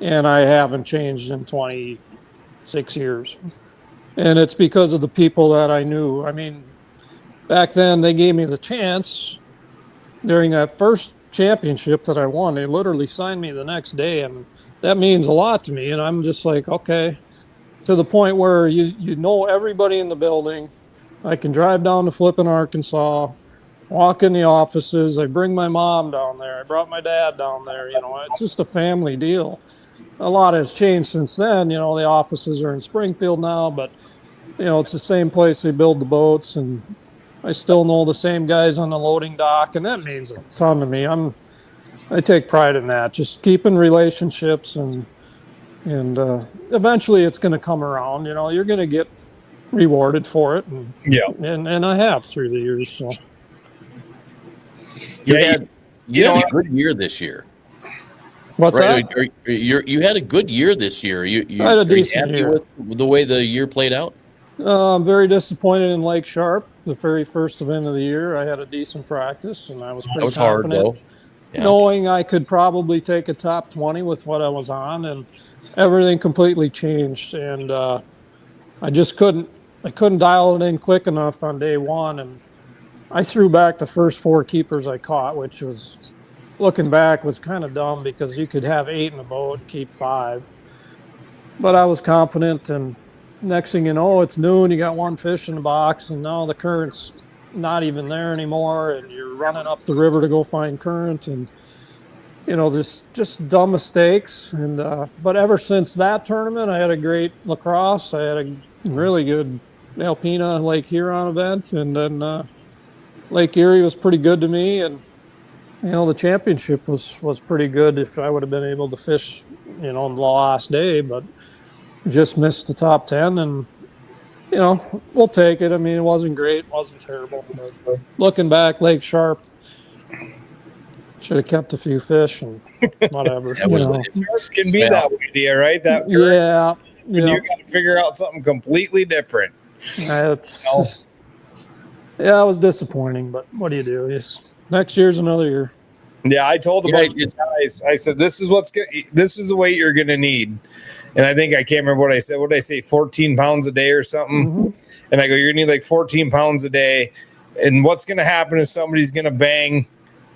and I haven't changed in 26 years. And it's because of the people that I knew. I mean, back then they gave me the chance during that first championship that I won. They literally signed me the next day, and that means a lot to me. And I'm just like, okay, to the point where you know everybody in the building. I can drive down to Flippin, Arkansas, walk in the offices. I bring my mom down there. I brought my dad down there. You know, it's just a family deal. A lot has changed since then. You know, the offices are in Springfield now, but, you know, it's the same place they build the boats, and I still know the same guys on the loading dock, and that means a ton to me. I take pride in that, just keeping relationships, and eventually it's going to come around. You know, you're going to get rewarded for it, and I have through the years. So you had a good year this year. What's that? You had a good year this year. You I had a decent year. With the way the year played out? I'm very disappointed in Lake Sharp. The very first event of the year, I had a decent practice, and I was pretty confident, hard, though. Yeah. Knowing I could probably take a top 20 with what I was on, and everything completely changed. And I just couldn't dial it in quick enough on day one, and I threw back the first 4 keepers I caught, which was, looking back, was kind of dumb because you could have 8 in a boat and keep 5. But I was confident, and next thing you know, it's noon, you got 1 fish in the box, and now the current's not even there anymore, and you're running up the river to go find current, and, you know, this just dumb mistakes. And but ever since that tournament, I had a great lacrosse. I had a really good Alpena Lake Huron event, and then Lake Erie was pretty good to me, and, you know, the championship was pretty good if I would have been able to fish, you know, on the last day, but just missed the top 10, and, you know, we'll take it. I mean, it wasn't great, wasn't terrible, but looking back, Lake Sharp, should have kept a few fish and whatever. It can be that way, dear, right? That you got to figure out something completely different. It's it was disappointing, but what do you do? Next year's another year. Yeah, I told the guys, I said, this is the weight you're going to need. And I think I can't remember what I said. What did I say? 14 pounds a day or something. Mm-hmm. And I go, you're going to need like 14 pounds a day. And what's going to happen is somebody's going to bang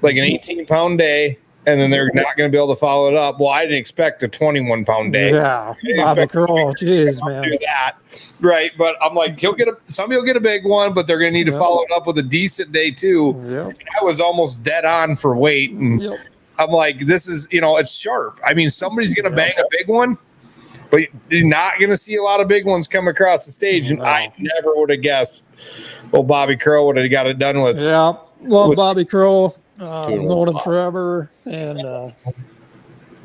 like an 18-pound day, and then they're not going to be able to follow it up. Well, I didn't expect a 21-pound day. Yeah, Bobby Curl, geez, man. Do that, right? But I'm like, somebody will get a big one, but they're going to need to follow it up with a decent day too. Yep. I was almost dead on for weight, and I'm like, this is, you know, it's sharp. I mean, somebody's going to bang a big one, but you're not going to see a lot of big ones come across the stage. And I never would have guessed. Well, Bobby Curl would have got it done with. Yeah, Bobby Curl. Known him forever, and it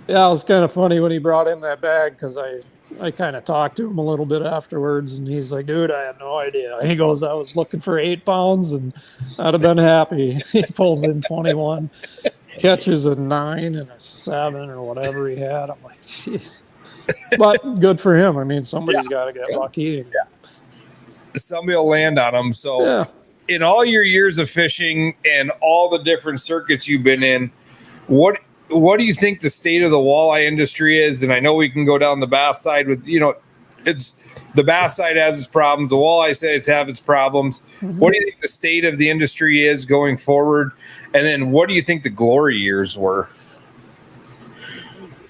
was kind of funny when he brought in that bag, because I kind of talked to him a little bit afterwards, and he's like, dude, I had no idea. He goes, I was looking for 8 pounds, and I'd have been happy. He pulls in 21, catches a 9 and a 7 or whatever he had. I'm like, jeez. But good for him. I mean, somebody's got to get lucky. And, somebody will land on him. So in all your years of fishing and all the different circuits you've been in, what do you think the state of the walleye industry is? And I know we can go down the bass side with, you know, it's the bass side has its problems. The walleye side have its problems. Mm-hmm. What do you think the state of the industry is going forward? And then what do you think the glory years were?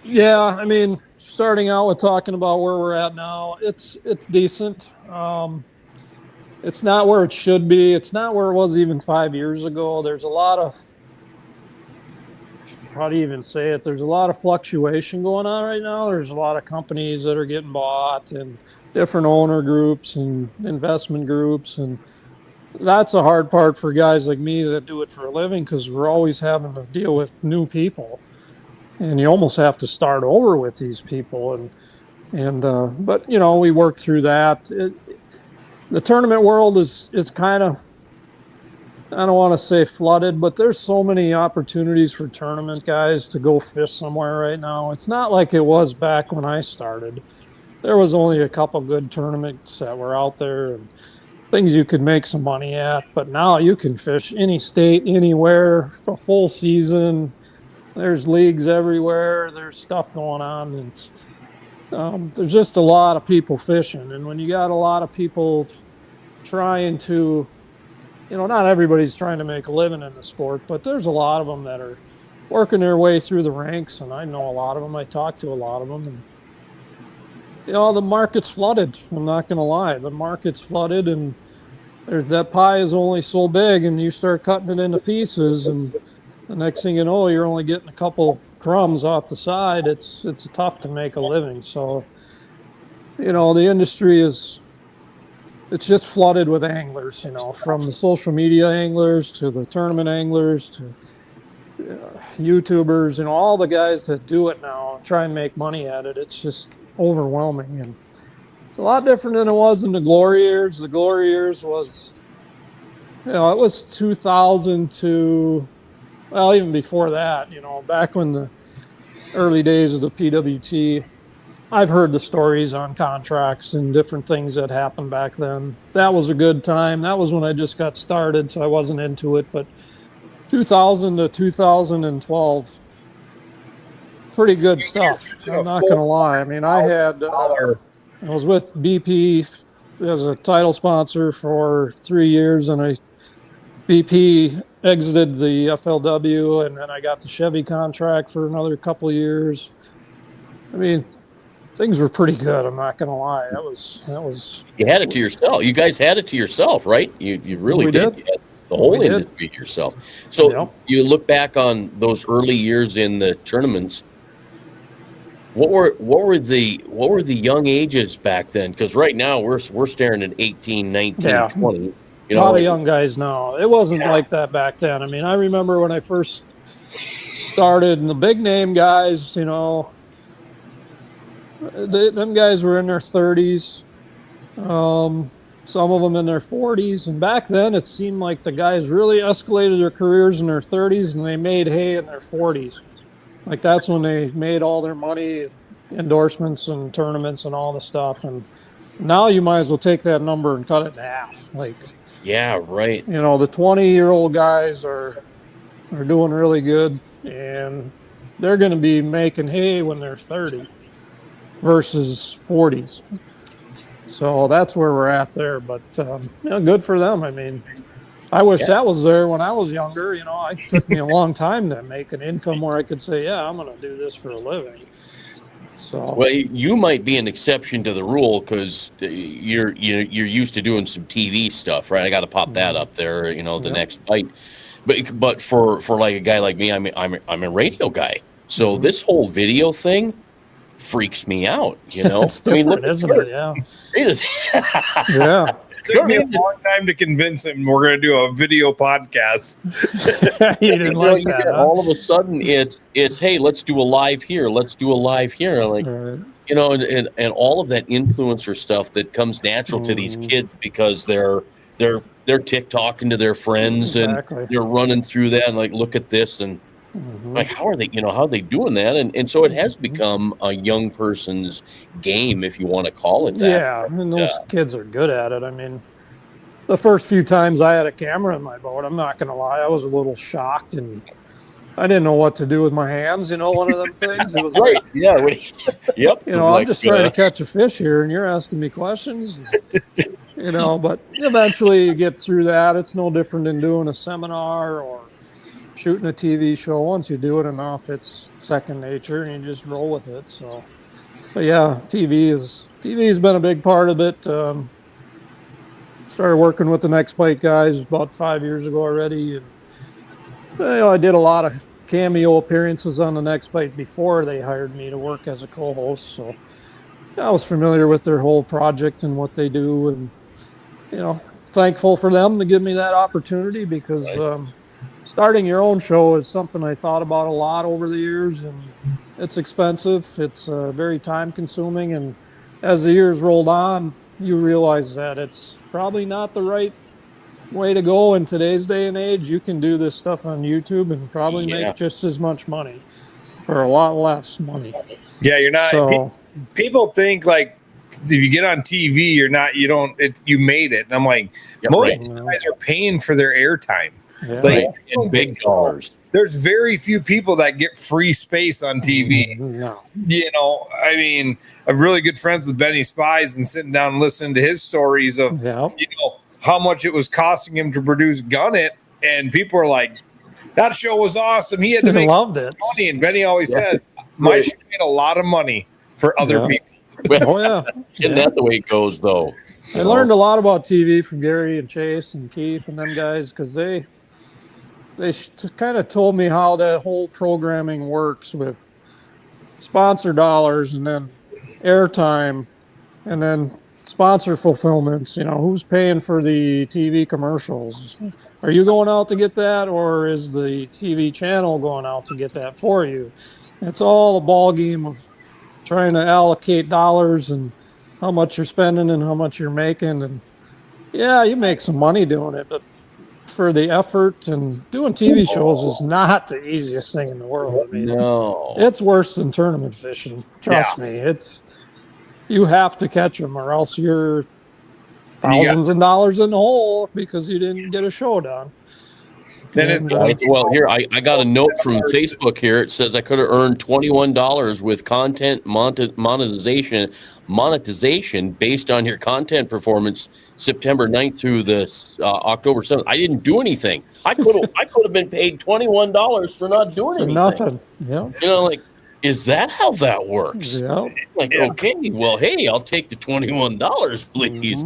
Yeah, I mean, starting out with talking about where we're at now, it's decent. It's not where it should be. It's not where it was even 5 years ago. There's a lot of, how do you even say it? There's a lot of fluctuation going on right now. There's a lot of companies that are getting bought, and different owner groups and investment groups. And that's a hard part for guys like me that do it for a living, because we're always having to deal with new people. And you almost have to start over with these people. But, you know, we work through that. The tournament world is kind of, I don't want to say flooded, but there's so many opportunities for tournament guys to go fish somewhere right now. It's not like it was back when I started. There was only a couple good tournaments that were out there and things you could make some money at. But now you can fish any state, anywhere, a full season. there's leagues everywhere. There's stuff going on. And it's, there's just a lot of people fishing. And when you got a lot of people trying to, not everybody's trying to make a living in the sport, but there's a lot of them that are working their way through the ranks. And I know a lot of them. I talk to a lot of them. And, the market's flooded. I'm not going to lie. The market's flooded, and that pie is only so big, and you start cutting it into pieces, and the next thing you know, you're only getting a couple crumbs off the side. It's tough to make a living. So, the industry it's just flooded with anglers, from the social media anglers to the tournament anglers to YouTubers, all the guys that do it now try and make money at it. It's just overwhelming, and it's a lot different than it was in the glory years. The glory years was, it was 2000 to, well, even before that, back when the early days of the PWT, I've heard the stories on contracts and different things that happened back then. That was a good time. That was when I just got started, so I wasn't into it, but 2000 to 2012, pretty good stuff. I'm not going to lie. I mean, I was with BP as a title sponsor for 3 years, and BP exited the FLW, and then I got the Chevy contract for another couple of years. I mean, things were pretty good. I'm not going to lie. That was. You had it to yourself. You guys had it to yourself, right? You really did. You had the whole industry to yourself. So you look back on those early years in the tournaments. What were the young ages back then? Because right now we're staring at 18, 19, 20. A lot of young guys now. It wasn't like that back then. I mean, I remember when I first started, and the big name guys, them guys were in their 30s. Some of them in their 40s. And back then, it seemed like the guys really escalated their careers in their 30s, and they made hay in their 40s. Like, that's when they made all their money, endorsements and tournaments and all the stuff. And now you might as well take that number and cut it in half. Like, yeah, right. The 20-year-old guys are doing really good, and they're going to be making hay when they're 30 versus 40s. So that's where we're at there. But good for them. I mean, I wish that was there when I was younger. It took me a long time to make an income where I could say, yeah, I'm going to do this for a living. So, well, you might be an exception to the rule because you're used to doing some TV stuff, right? I got to pop that up there, the next bite. But for like a guy like me, I'm a radio guy, so this whole video thing freaks me out. It's different, isn't it? Yeah, it is. Yeah. It took me a long time to convince him we're going to do a video podcast. He didn't like that. Huh? All of a sudden, it's hey, let's do a live here. Let's do a live here. Like, and all of that influencer stuff that comes natural to these kids because they're TikToking to their friends and they're running through that and like, look at this and like, how are they doing that? And so it has become a young person's game, if you want to call it that. Yeah, and those kids are good at it. I mean, the first few times I had a camera in my boat, I'm not going to lie, I was a little shocked, and I didn't know what to do with my hands. One of them things. It was right. Yep. I'm just trying to catch a fish here, and you're asking me questions. But eventually you get through that. It's no different than doing a seminar or shooting a TV show. Once you do it enough, it's second nature, and you just roll with it. So, but yeah, TV's been a big part of it. Started working with the Next Bite guys about 5 years ago already, and I did a lot of cameo appearances on the Next Bite before they hired me to work as a co-host. So I was familiar with their whole project and what they do, and thankful for them to give me that opportunity because. Starting your own show is something I thought about a lot over the years, and it's expensive. It's very time consuming. And as the years rolled on, you realize that it's probably not the right way to go in today's day and age. You can do this stuff on YouTube and probably make just as much money for a lot less money. Yeah, you're not. So, people think like if you get on TV, you made it. And I'm like, most guys are paying for their airtime. Yeah. In big dollars. there's very few people that get free space on TV. No. I mean, I'm really good friends with Benny Spies and sitting down and listening to his stories of, how much it was costing him to produce Gun It. And people are like, that show was awesome. He had to make loved it. money. And Benny always says, my show made a lot of money for other people. Isn't that the way it goes, though? I learned a lot about TV from Gary and Chase and Keith and them guys because they kind of told me how that whole programming works with sponsor dollars and then airtime and then sponsor fulfillments. Who's paying for the TV commercials? Are you going out to get that, or is the TV channel going out to get that for you? It's all a ball game of trying to allocate dollars and how much you're spending and how much you're making. And yeah, you make some money doing it, but for the effort and doing TV shows is not the easiest thing in the world. I mean, No. It's worse than tournament fishing. Trust me. You have to catch them or else you're thousands of dollars in the hole because you didn't get a show done. Well, here I got a note from Facebook here. It says I could have earned $21 with content monetization based on your content performance September 9th through the October 7th. I didn't do anything. I could have been paid $21 for not doing anything. Nothing. Yeah. Is that how that works? Yeah. Okay, well, hey, I'll take the $21, please.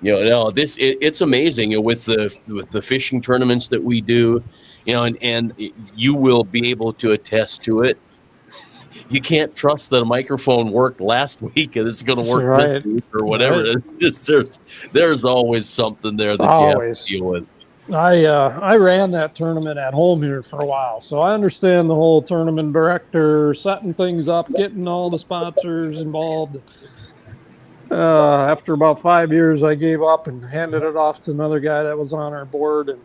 It's amazing with the fishing tournaments that we do, and you will be able to attest to it. You can't trust that a microphone worked last week and it's going to work this week or whatever. Right. There's always something there that you have to deal with. I ran that tournament at home here for a while, so I understand the whole tournament director setting things up, getting all the sponsors involved. After about 5 years, I gave up and handed it off to another guy that was on our board, and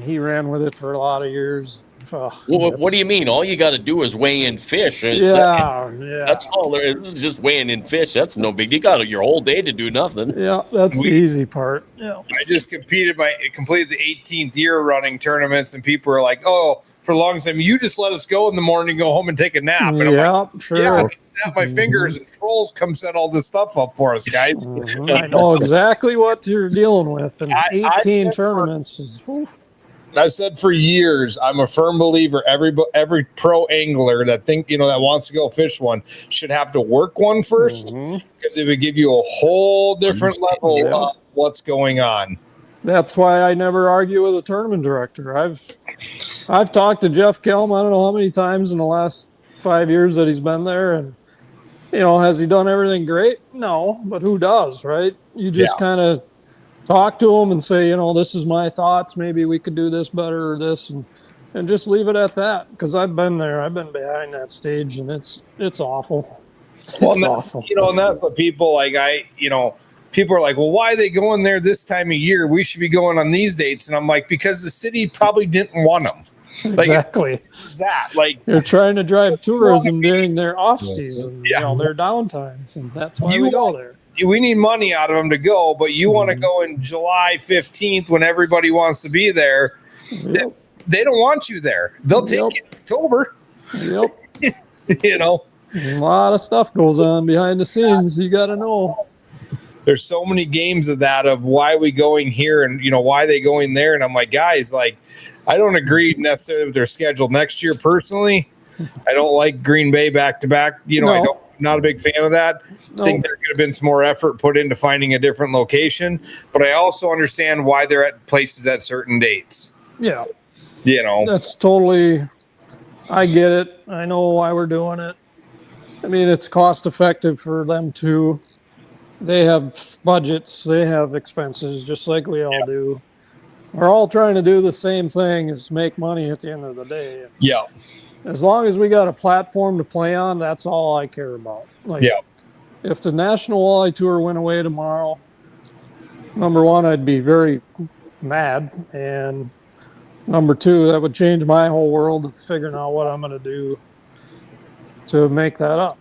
he ran with it for a lot of years. What do you mean? All you got to do is weigh in fish. That's all there is. Just weighing in fish. That's no big. You got your whole day to do nothing. Yeah, that's the easy part. Yeah. I just completed the 18th year running tournaments, and people are like, "Oh, for the longest time, you just let us go in the morning, go home and take a nap." And I'm like, sure. Yeah, I snap my fingers, and trolls come set all this stuff up for us, guys. I know exactly what you're dealing with, and 18 tournaments is. I've said for years, I'm a firm believer every pro angler that that wants to go fish one should have to work one first, because it would give you a whole different level of what's going on. That's why I never argue with a tournament director. I've talked to Jeff Kelm, I don't know how many times in the last 5 years that he's been there, and has he done everything great? No, but who does, right? You just kind of talk to him and say, this is my thoughts. Maybe we could do this better or this, and just leave it at that. Because I've been there. I've been behind that stage, and it's awful. It's awful. And that's what people like. People are like, well, why are they going there this time of year? We should be going on these dates. And I'm like, because the city probably didn't want them. Exactly. You're trying to drive tourism during their off season, their downtimes, and that's why we go there. We need money out of them to go, but you want to go in July 15th when everybody wants to be there. Yep. They don't want you there. They'll take you in October. Yep. A lot of stuff goes on behind the scenes. You got to know. There's so many games of that, of why we going here and, why they going there. And I'm like, guys, I don't agree necessarily with their schedule next year. Personally, I don't like Green Bay back to back. Not a big fan of that. I think there could have been some more effort put into finding a different location, but I also understand why they're at places at certain dates. Yeah. That's totally, I get it. I know why we're doing it. I mean, it's cost effective for them too. They have budgets, they have expenses, just like we all do. We're all trying to do the same thing, is make money at the end of the day. Yeah. As long as we got a platform to play on, that's all I care about. If the National Walleye Tour went away tomorrow, number one, I'd be very mad. And number two, that would change my whole world of figuring out what I'm going to do to make that up,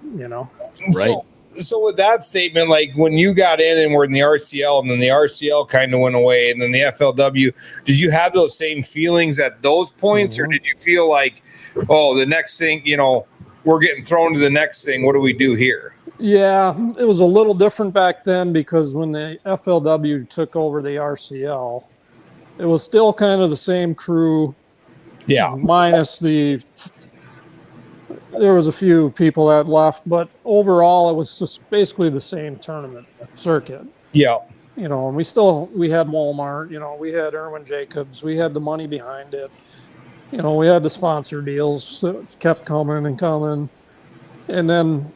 Right. So with that statement, like when you got in and were in the RCL, and then the RCL kind of went away, and then the FLW, did you have those same feelings at those points, or did you feel like, oh, the next thing, we're getting thrown to the next thing? What do we do here? Yeah, it was a little different back then because when the FLW took over the RCL, it was still kind of the same crew. Yeah. Minus there was a few people that left, but overall it was just basically the same tournament circuit. Yeah. And we had Walmart, we had Irwin Jacobs, we had the money behind it. We had the sponsor deals that kept coming and coming. And then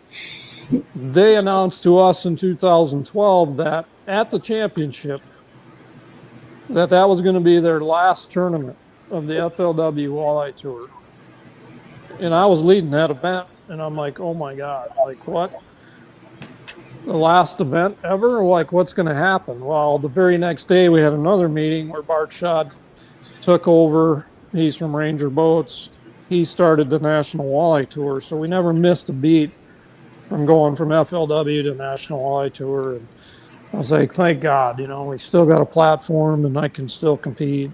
they announced to us in 2012 that at the championship, that was going to be their last tournament of the FLW Walleye Tour. And I was leading that event, and I'm like, oh my God, like what? The last event ever? Like, what's going to happen? Well, the very next day we had another meeting where Bart Schott took over. He's from Ranger Boats. He started the National Walleye Tour, so we never missed a beat from going from FLW to National Walleye Tour. And I was like, thank God, we still got a platform and I can still compete.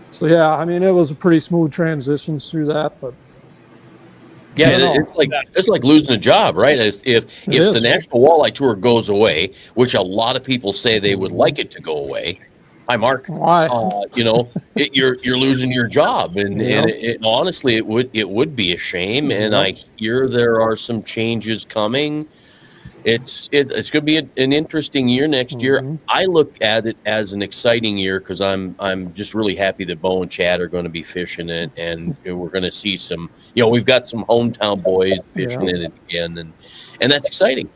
So, yeah, I mean, it was a pretty smooth transition through that, but. Yeah, it's like losing a job, right? If the National Walleye Tour goes away, which a lot of people say they would like it to go away. Hi, Mark. Why? You're losing your job, and honestly, it would be a shame. And I hear there are some changes coming. It's going to be an interesting year next year. I look at it as an exciting year because I'm just really happy that Bo and Chad are going to be fishing it, and we're going to see some. We've got some hometown boys fishing in it again, and that's exciting.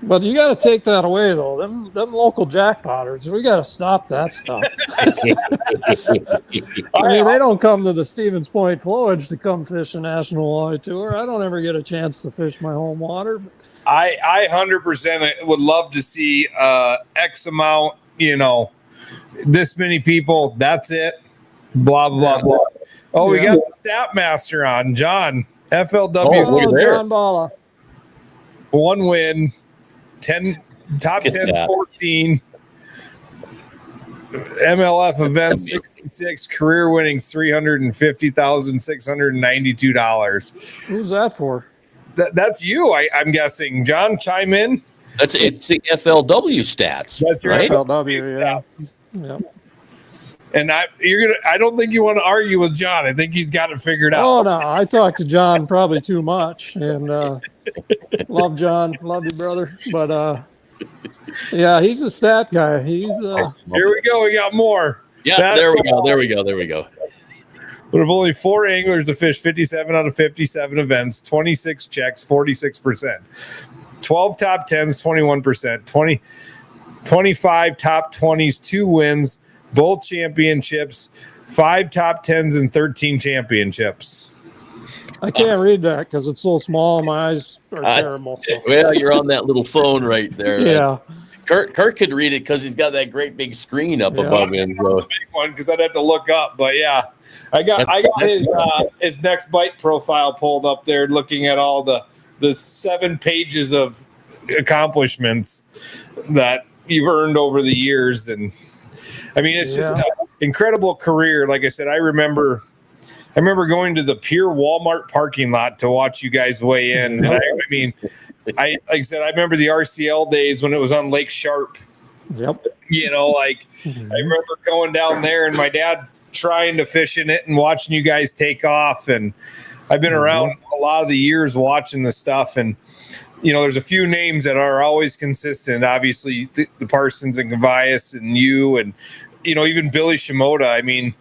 But you got to take that away, though. Them local jackpotters, we got to stop that stuff. I mean, they don't come to the Stevens Point Flowage to come fish a National Walleye Tour. I don't ever get a chance to fish my home water. I 100% would love to see X amount, this many people. That's it. Blah, blah, blah. Oh, we got the stat master on, John. FLW. Oh, John Bala. 1 win. 10 top 10 14 MLF events 66 career winnings $350,692. Who's that for? That's you, I'm guessing. John, chime in. It's the FLW stats. That's right. FLW stats. Yep. And I don't think you want to argue with John. I think he's got it figured out. Oh no, I talked to John probably too much, and love John, love you, brother. But yeah, he's a stat guy. He's here we go. We got more. Yeah, there we go. But of only 4 anglers to fish 57 out of 57 events, 26 checks, 46%. 12 top 10s, 21%. 25 top 20s, 2 wins. Both championships, 5 top 10s, and 13 championships. I can't read that because it's so small. My eyes are terrible. So. Well, you're on that little phone right there. Yeah. Kurt could read it because he's got that great big screen up above him. So. Big one because I'd have to look up. But yeah, I got his Next Bite profile pulled up there, looking at all the 7 pages of accomplishments that you've earned over the years. And I mean, it's just an incredible career. Like I said, I remember going to the Pure Walmart parking lot to watch you guys weigh in. I like I said, I remember the RCL days when it was on Lake Sharp. Yep. I remember going down there and my dad trying to fish in it and watching you guys take off. And I've been around a lot of the years watching the stuff. And, there's a few names that are always consistent. Obviously, the Parsons and Gavias and you and, even Billy Shimoda. I mean,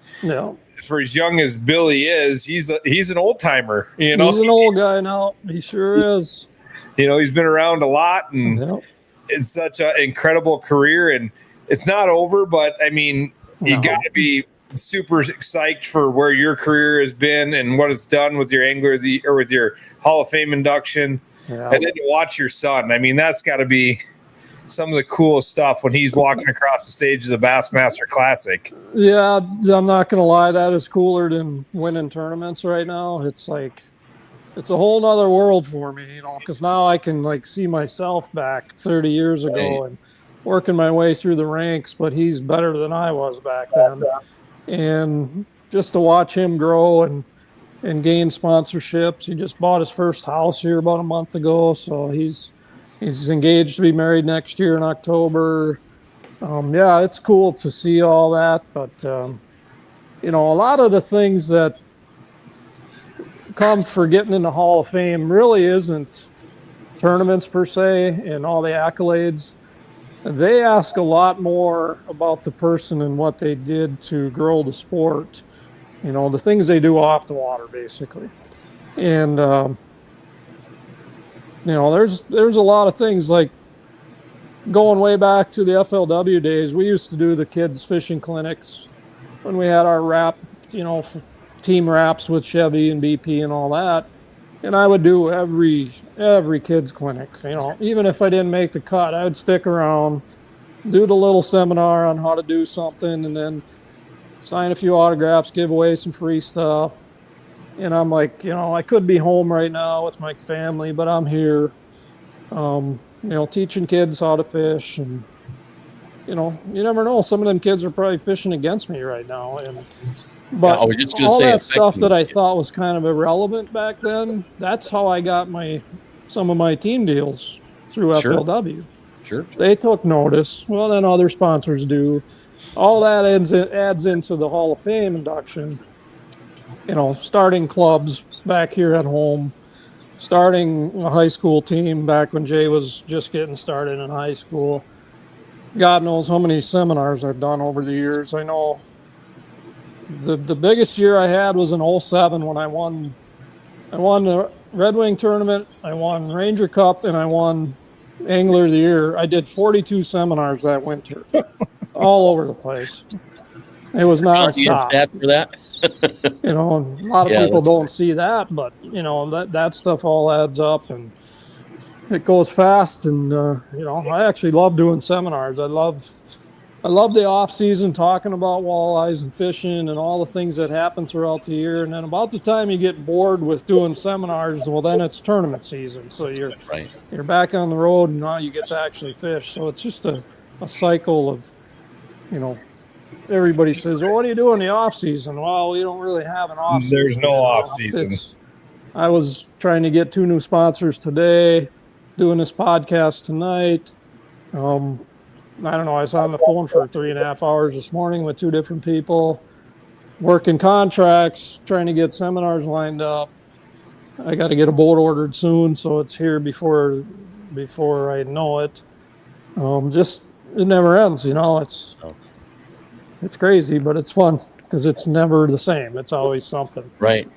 for as young as Billy is, he's an old timer. He's an old guy now. He sure is. He's been around a lot, and it's such an incredible career. And it's not over, but I mean, you got to be super psyched for where your career has been and what it's done with your angler or with your Hall of Fame induction, and then to watch your son. I mean, that's got to be some of the coolest stuff when he's walking across the stage of the Bassmaster Classic. Yeah, I'm not going to lie. That is cooler than winning tournaments right now. It's like, it's a whole nother world for me, because now I can like see myself back 30 years ago and working my way through the ranks, but he's better than I was back then. And just to watch him grow and gain sponsorships. He just bought his first house here about a month ago, so he's engaged to be married next year in October. Yeah, it's cool to see all that, but a lot of the things that come for getting in the Hall of Fame really isn't tournaments per se and all the accolades. They ask a lot more about the person and what they did to grow the sport. The things they do off the water, basically. And there's a lot of things, like going way back to the FLW days. We used to do the kids fishing clinics when we had our wrap, team wraps with Chevy and BP and all that. And I would do every kids clinic. Even if I didn't make the cut, I would stick around, do the little seminar on how to do something, and then sign a few autographs, give away some free stuff. And I'm like, I could be home right now with my family, but I'm here, teaching kids how to fish. And, you never know. Some of them kids are probably fishing against me right now. But all that stuff that I thought was kind of irrelevant back then, that's how I got some of my team deals through FLW. Sure. They took notice. Well, then other sponsors do. All that adds into the Hall of Fame induction. Starting clubs back here at home, starting a high school team back when Jay was just getting started in high school. God knows how many seminars I've done over the years. I know the biggest year I had was in 07 when I won the Red Wing tournament, I won Ranger Cup, and I won Angler of the Year. I did 42 seminars that winter. All over the place. It was nonstop. For that? A lot of people don't see that, but that stuff all adds up and it goes fast. And I actually love doing seminars. I love the off season, talking about walleyes and fishing and all the things that happen throughout the year. And then about the time you get bored with doing seminars, well, then it's tournament season. So you're back on the road and now you get to actually fish. So it's just a cycle of, everybody says, well, what do you do in the off season? Well, we don't really have an off season. There's no off season. I was trying to get 2 new sponsors today, doing this podcast tonight. I don't know. I was on the phone for 3.5 hours this morning with 2 different people, working contracts, trying to get seminars lined up. I got to get a boat ordered soon, so it's here before I know it. It never ends, It's crazy, but it's fun because it's never the same. It's always something. Right.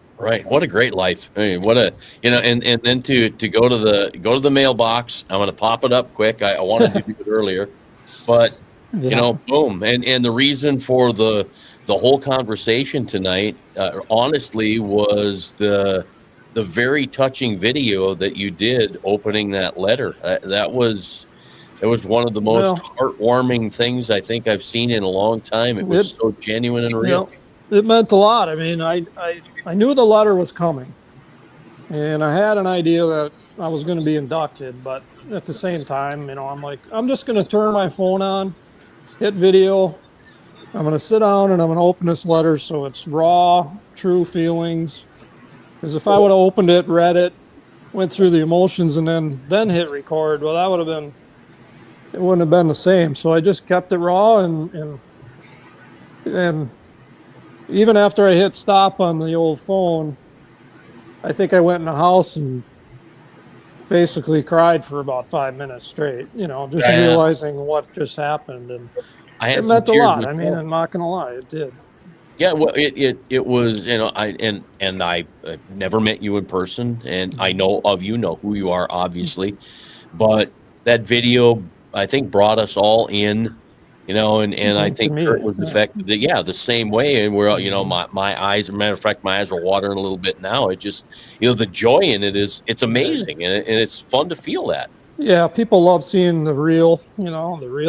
What a great life. I mean, what a, and then to go to the mailbox. I'm going to pop it up quick. I wanted to do it earlier, but boom. And the reason for the whole conversation tonight, honestly, was the very touching video that you did opening that letter. It was one of the most heartwarming things I think I've seen in a long time. It was so genuine and real. It meant a lot. I mean, I knew the letter was coming, and I had an idea that I was going to be inducted. But at the same time, I'm like, I'm just going to turn my phone on, hit video. I'm going to sit down and I'm going to open this letter so it's raw, true feelings. Because if I would have opened it, read it, went through the emotions, and then hit record, well, that would have been. It wouldn't have been the same. So I just kept it raw and even after I hit stop on the old phone, I think I went in the house and basically cried for about 5 minutes straight, realizing what just happened. And it meant a lot. I mean, I'm not going to lie, it did. Yeah, well, it was, I never met you in person, and I know who you are, obviously, but that video, I think, brought us all in, and I think Kurt was affected the same way. And we're, my eyes, as a matter of fact, my eyes are watering a little bit now. It just, the joy in it it's amazing. And it's fun to feel that. Yeah. People love seeing the real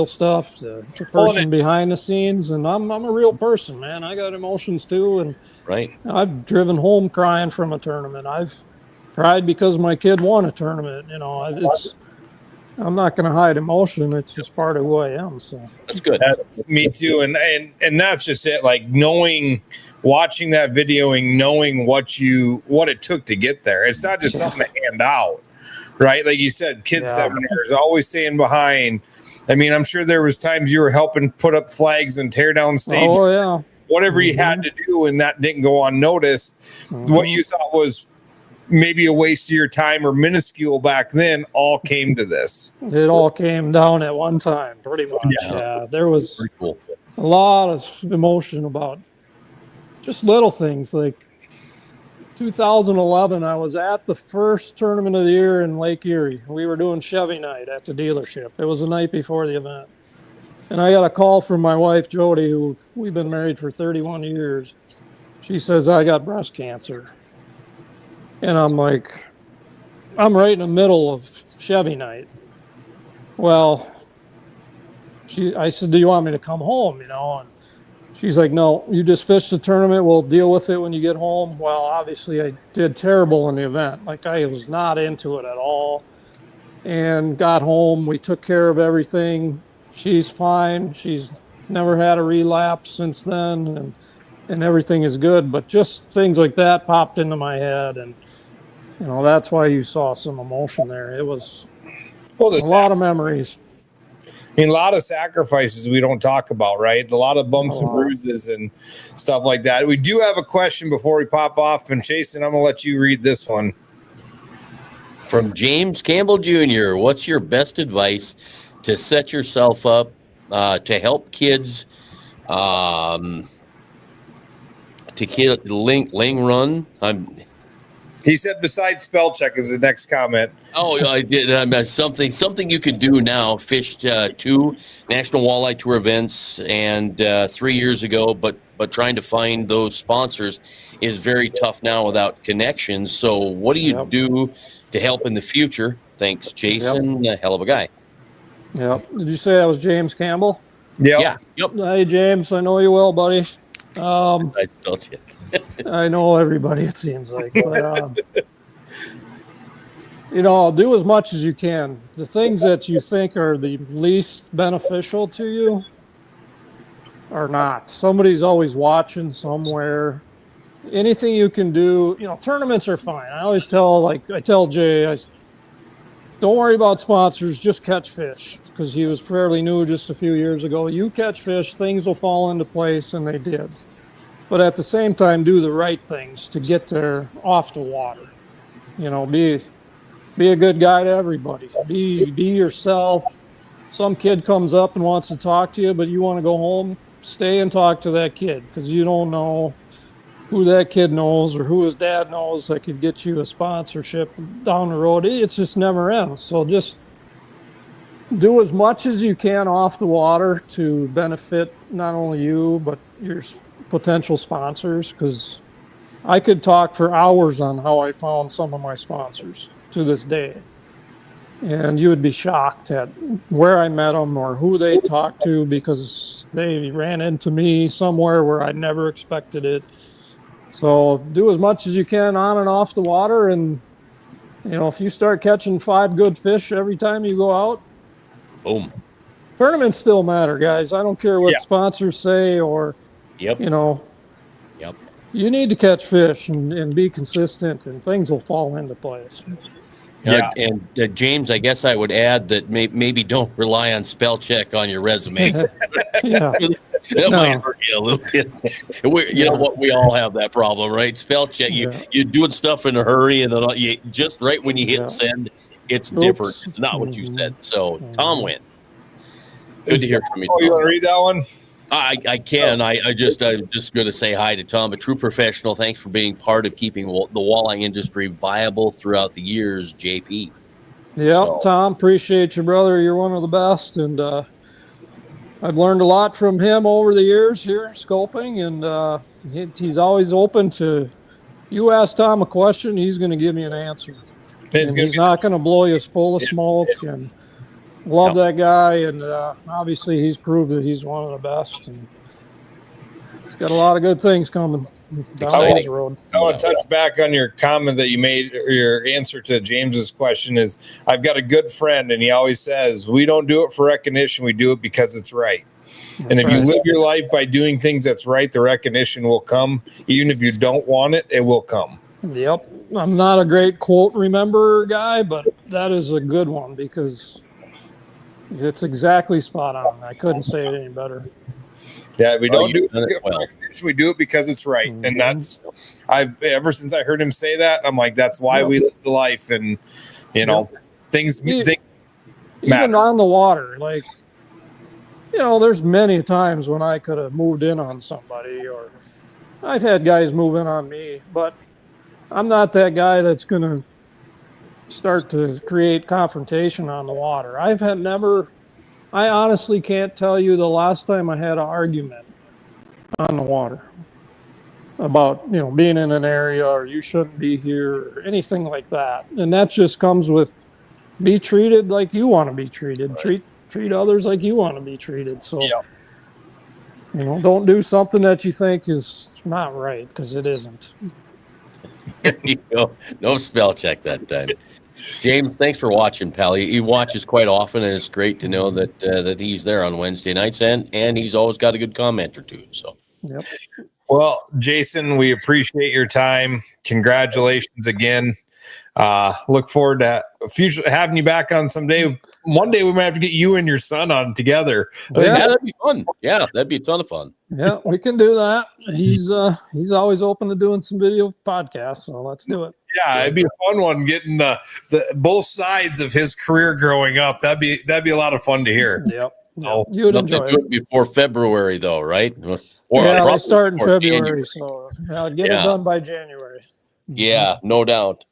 stuff, the person behind the scenes. And I'm a real person, man. I got emotions too. And right. I've driven home crying from a tournament. I've cried because my kid won a tournament. You know, I'm not going to hide emotion. It's just part of who I am. So that's good. That's me too. And that's just it. Like watching that video and knowing what it took to get there. It's not just something to hand out, right? Like you said, kids seminars, always staying behind. I mean, I'm sure there was times you were helping put up flags and tear down stage. Oh yeah. Whatever you had to do, and that didn't go unnoticed. What you thought was maybe a waste of your time or minuscule back then all came to this. It all came down at one time, pretty much. Yeah, there was cool. A lot of emotion about just little things. Like 2011, I was at the first tournament of the year in Lake Erie. We were doing Chevy night at the dealership. It was the night before the event. And I got a call from my wife, Jody, who we've been married for 31 years. She says, I got breast cancer. And I'm like, I'm right in the middle of Chevy night. Well, I said, do you want me to come home? You know, and she's like, no, you just fished the tournament. We'll deal with it when you get home. Well, obviously I did terrible in the event. Like I was not into it at all. And got home. We took care of everything. She's fine. She's never had a relapse since then, and everything is good. But just things like that popped into my head, and you know that's why you saw some emotion there. It was a lot of memories. I mean, a lot of sacrifices we don't talk about, right? A lot of bumps and bruises and stuff like that. We do have a question before we pop off, and Jason, I'm gonna let you read this one from James Campbell Jr. What's your best advice to set yourself up to help kids to Ling run? He said besides spell check is the next comment. Oh, I did. Something you could do now. Fished 2 National Walleye Tour events and 3 years ago, but trying to find those sponsors is very tough now without connections. So what do you do to help in the future? Thanks, Jason. A hell of a guy. Yep. Did you say that was James Campbell? Yep. Yeah. Yep. Hey, James. I know you well, buddy. I spelled you. I know everybody, it seems like. But, you know, do as much as you can. The things that you think are the least beneficial to you are not. Somebody's always watching somewhere. Anything you can do, you know, tournaments are fine. I always tell Jay, don't worry about sponsors, just catch fish, because he was fairly new just a few years ago. You catch fish, things will fall into place, and they did. But at the same time, do the right things to get there off the water. You know, be a good guy to everybody. Be yourself. Some kid comes up and wants to talk to you, but you want to go home, stay and talk to that kid, because you don't know who that kid knows or who his dad knows that could get you a sponsorship down the road. It just never ends. So just do as much as you can off the water to benefit not only you, but your potential sponsors, because I could talk for hours on how I found some of my sponsors to this day. And you would be shocked at where I met them or who they talked to, because they ran into me somewhere where I never expected it. So do as much as you can on and off the water. And, you know, if you start catching 5 good fish every time you go out, boom. Tournaments still matter, guys. I don't care what sponsors say or, you know, you need to catch fish and be consistent, and things will fall into place. And James, I guess I would add that maybe don't rely on spell check on your resume. That might hurt you a little bit. You know what? We all have that problem, right? Spell check. You're doing stuff in a hurry, and then just right when you hit send, it's different. It's not what you said. So Tom went. Good to hear from you. Oh, you want to read that one? I can. I'm just going to say hi to Tom, a true professional. Thanks for being part of keeping the walleye industry viable throughout the years, JP. Yeah, Tom, appreciate you, brother. You're one of the best, and I've learned a lot from him over the years here sculpting, and he's always open to. You ask Tom a question, he's going to give you an answer. He's not going to blow you full of smoke. And love that guy, and obviously he's proved that he's one of the best. And It's got a lot of good things coming down this road. I want to touch back on your comment that you made, or your answer to James's question is, I've got a good friend, and he always says, we don't do it for recognition. We do it because it's right. And if you live your life by doing things that's right, the recognition will come. Even if you don't want it, it will come. Yep. I'm not a great quote remember guy, but that is a good one because it's exactly spot on. I couldn't say it any better. Yeah, we don't do it well. We do it because it's right. And that's, ever since I heard him say that, I'm like, that's why we live the life. And, things even on the water, like, there's many times when I could have moved in on somebody, or I've had guys move in on me, but I'm not that guy that's going to start to create confrontation on the water. I honestly can't tell you the last time I had an argument on the water about, being in an area or you shouldn't be here or anything like that. And that just comes with be treated like you want to be treated. Right. Treat others like you want to be treated. So, don't do something that you think is not right, because it isn't. No spell check that time. James, thanks for watching, pal. He watches quite often, and it's great to know that he's there on Wednesday nights, and he's always got a good comment or two. So, yep. Well, Jason, we appreciate your time. Congratulations again. Look forward to having you back on someday. One day we might have to get you and your son on together. Yeah, that'd be fun. Yeah, that'd be a ton of fun. Yeah, we can do that. He's always open to doing some video podcasts, so let's do it. Yeah, it'd be a fun one getting the both sides of his career growing up. That'd be a lot of fun to hear. Yep. You'd enjoy it. Before February, though, right? They start in February, so I'll get it done by January. Yeah, no doubt.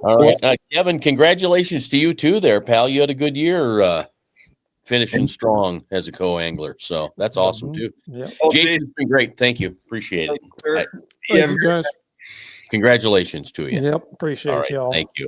All right, Kevin, congratulations to you too there, pal. You had a good year finishing strong as a co-angler, so that's awesome too. Yep. Jason's been great. Thank you. Appreciate it. Thank you, guys. Congratulations to you. Yep, appreciate y'all. Thank you.